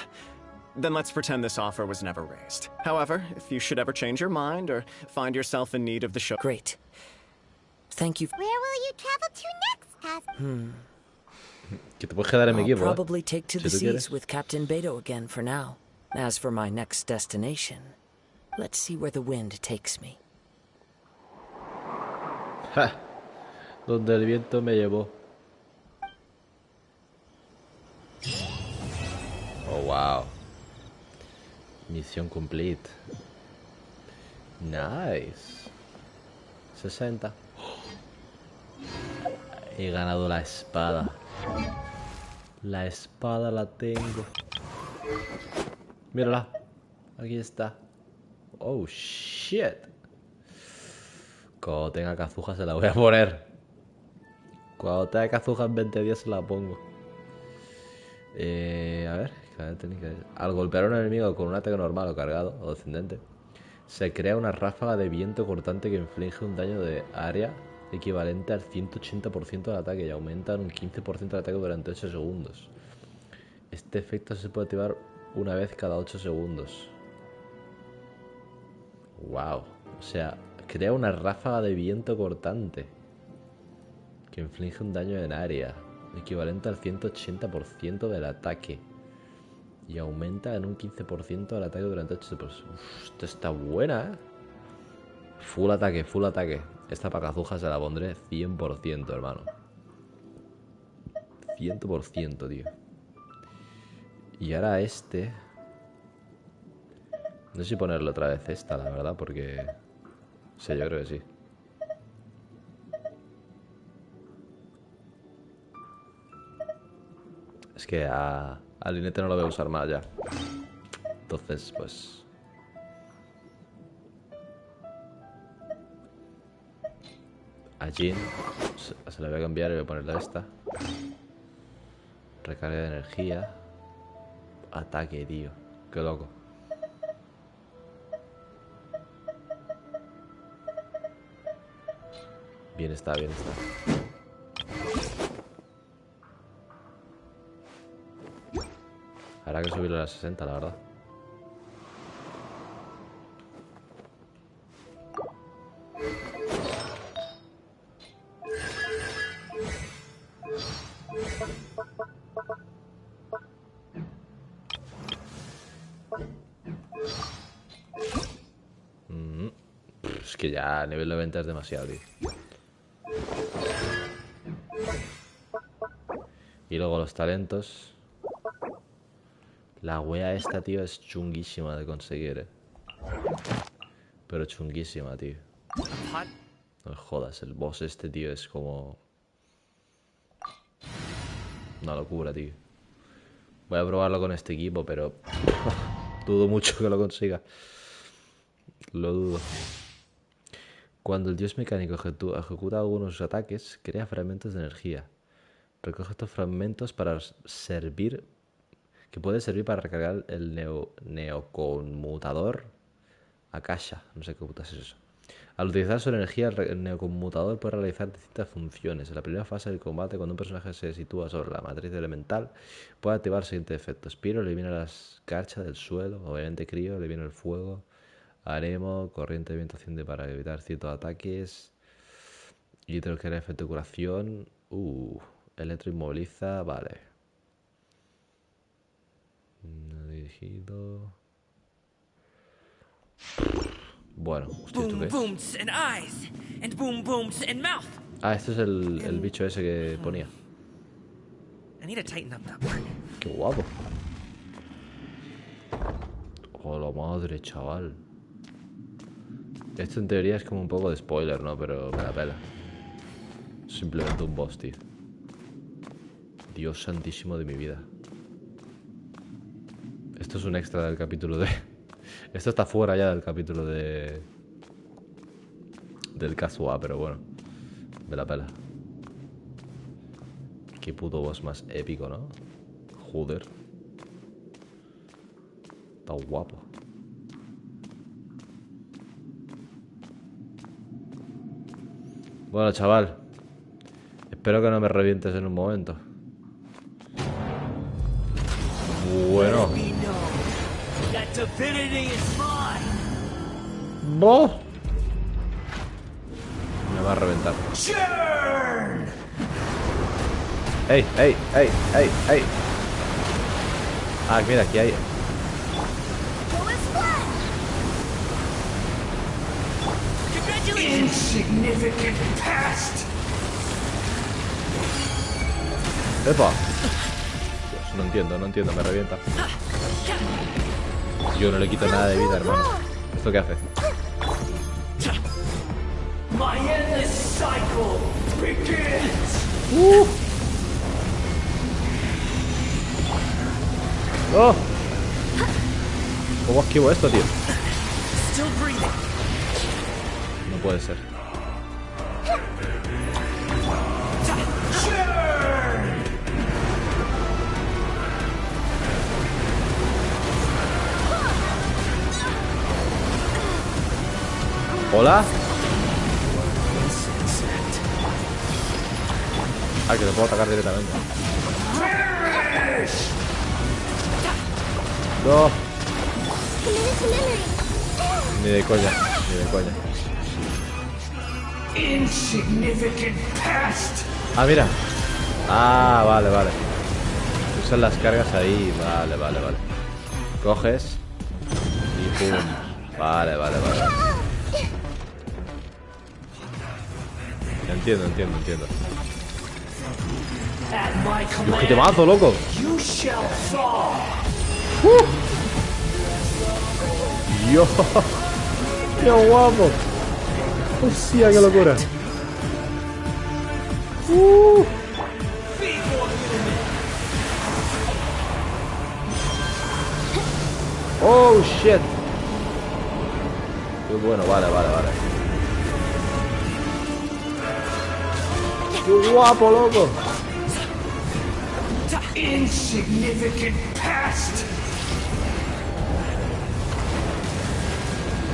Then let's pretend this offer was never raised. However, if you should ever change your mind or find yourself in need of the show... Great. Thank you. Where will you travel to next, Kaz? Que te puedes quedar en mi I'll equipo, probably take to si the tú seas quieres. with Captain Beto again for now. As for my next destination, let's see where the wind takes me. ¡Ja! Donde el viento me llevó. Oh, wow. Misión complete. Nice. 60. He ganado la espada. La espada la tengo. Mírala. Aquí está. Oh, shit. Cuando tenga Kazuha se la voy a poner. Cuando tenga Kazuha en 20 días se la pongo. A ver. Al golpear a un enemigo con un ataque normal o cargado o descendente, se crea una ráfaga de viento cortante que inflige un daño de área equivalente al 180% del ataque y aumenta en un 15% el ataque durante 8 segundos. Este efecto se puede activar una vez cada 8 segundos. Wow. O sea, crea una ráfaga de viento cortante que inflige un daño en área equivalente al 180% del ataque y aumenta en un 15% el ataque durante 8 segundos. Esto está buena, ¿eh? Full ataque, full ataque. Esta para Kazuha se la pondré 100%, hermano. 100%, tío. Y ahora este... No sé si ponerle otra vez esta, la verdad, porque... Sí, yo creo que sí. Es que a Linete no lo voy a usar más ya. Entonces, pues... A Jin se la voy a cambiar y voy a ponerle esta. Recarga de energía. Ataque, tío. Qué loco. Bien está, bien está. Habrá que subirlo a las 60, la verdad. Es que ya a nivel 90 es demasiado, tío. Y luego los talentos. La wea esta, tío, es chunguísima de conseguir, Pero chunguísima, tío. No me jodas, el boss este, tío, es como... una locura, tío. Voy a probarlo con este equipo, pero... dudo mucho que lo consiga. Lo dudo. Cuando el dios mecánico ejecuta algunos de sus ataques, crea fragmentos de energía. Recoge estos fragmentos para servir... que puede servir para recargar el neoconmutador Akasha. No sé qué puta es eso. Al utilizar su energía, el neoconmutador puede realizar distintas funciones. En la primera fase del combate, cuando un personaje se sitúa sobre la matriz elemental, puede activar el siguiente efecto. Spiro elimina las garchas del suelo. Obviamente Crío elimina el fuego. Aremo, corriente de viento asciende para evitar ciertos ataques. Hidro que era efecto de curación. Electro inmoviliza, vale. No dirigido. Bueno, hostia, ¿esto qué es? Ah, este es el bicho ese que ponía. Qué guapo. Oh, la madre, chaval. Esto en teoría es como un poco de spoiler, ¿no? Pero me la pela. Simplemente un boss, tío. Dios santísimo de mi vida. Esto es un extra del capítulo de... Esto está fuera ya del capítulo de... del Kazuha, pero bueno. Me la pela. Qué puto boss más épico, ¿no? Joder. Está guapo. Bueno, chaval. Espero que no me revientes en un momento. Bueno. ¡Bo! Me va a reventar. ¡Ey, ey, ey, ey, ey! Ah, mira, aquí hay... Insignificant past. ¡Epa! Dios, no entiendo, me revienta. Yo no le quito nada de vida, hermano. ¿Esto qué hace? My endless cycle begins. ¡Oh! ¿Cómo esquivo esto, tío? No puede ser. ¿Hola? Ah, que lo puedo atacar directamente. No. Ni de coña, ni de coña. Insignificant past. Ah, mira. Ah, vale, vale. Usan las cargas ahí. Vale, vale, vale. Coges. Y pum. Vale, vale, vale. Entiendo. Dios, qué temazo, loco. Dios. Qué guapo. Hostia, qué locura. Oh, shit. Qué bueno, vale. ¡Qué guapo, loco! Insignificant past!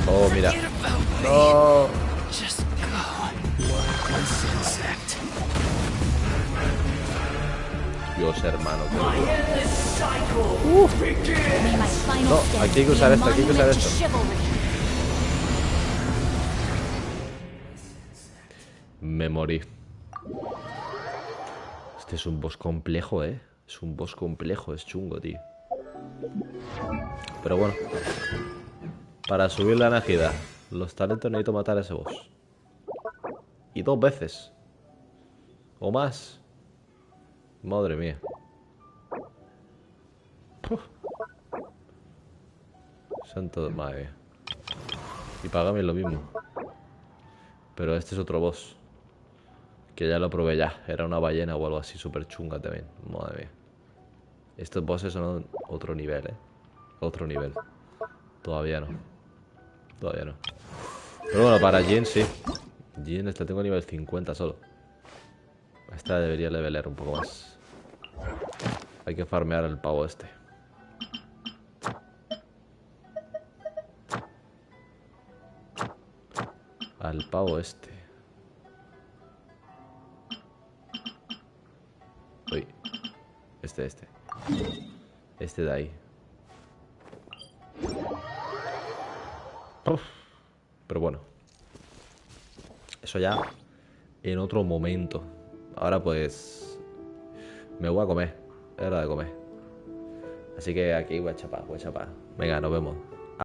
Oh, mira. No. Just go. Worthless insect. Dios, hermano. My endless cycle begins! No, aquí hay que usar esto, aquí hay que usar esto. Me morí. Este es un boss complejo, ¿eh? Es un boss complejo, es chungo, tío. Pero bueno. Para subir la energía, los talentos necesito matar a ese boss. Y 2 veces. O más. Madre mía. Uf. Santo de madre. Y págame lo mismo. Pero este es otro boss. Que ya lo probé ya. Era una ballena o algo así súper chunga también. Madre mía. Estos bosses son otro nivel, ¿eh? Otro nivel. Todavía no. Todavía no. Pero bueno, para Jin sí. Jin esta tengo nivel 50 solo. Esta debería levelear un poco más. Hay que farmear al pavo este. Al pavo este. Uy. Este. Este de ahí. Uf. Pero bueno. Eso ya en otro momento. Ahora pues me voy a comer. Es hora de comer. Así que aquí voy a chapar. Venga, nos vemos.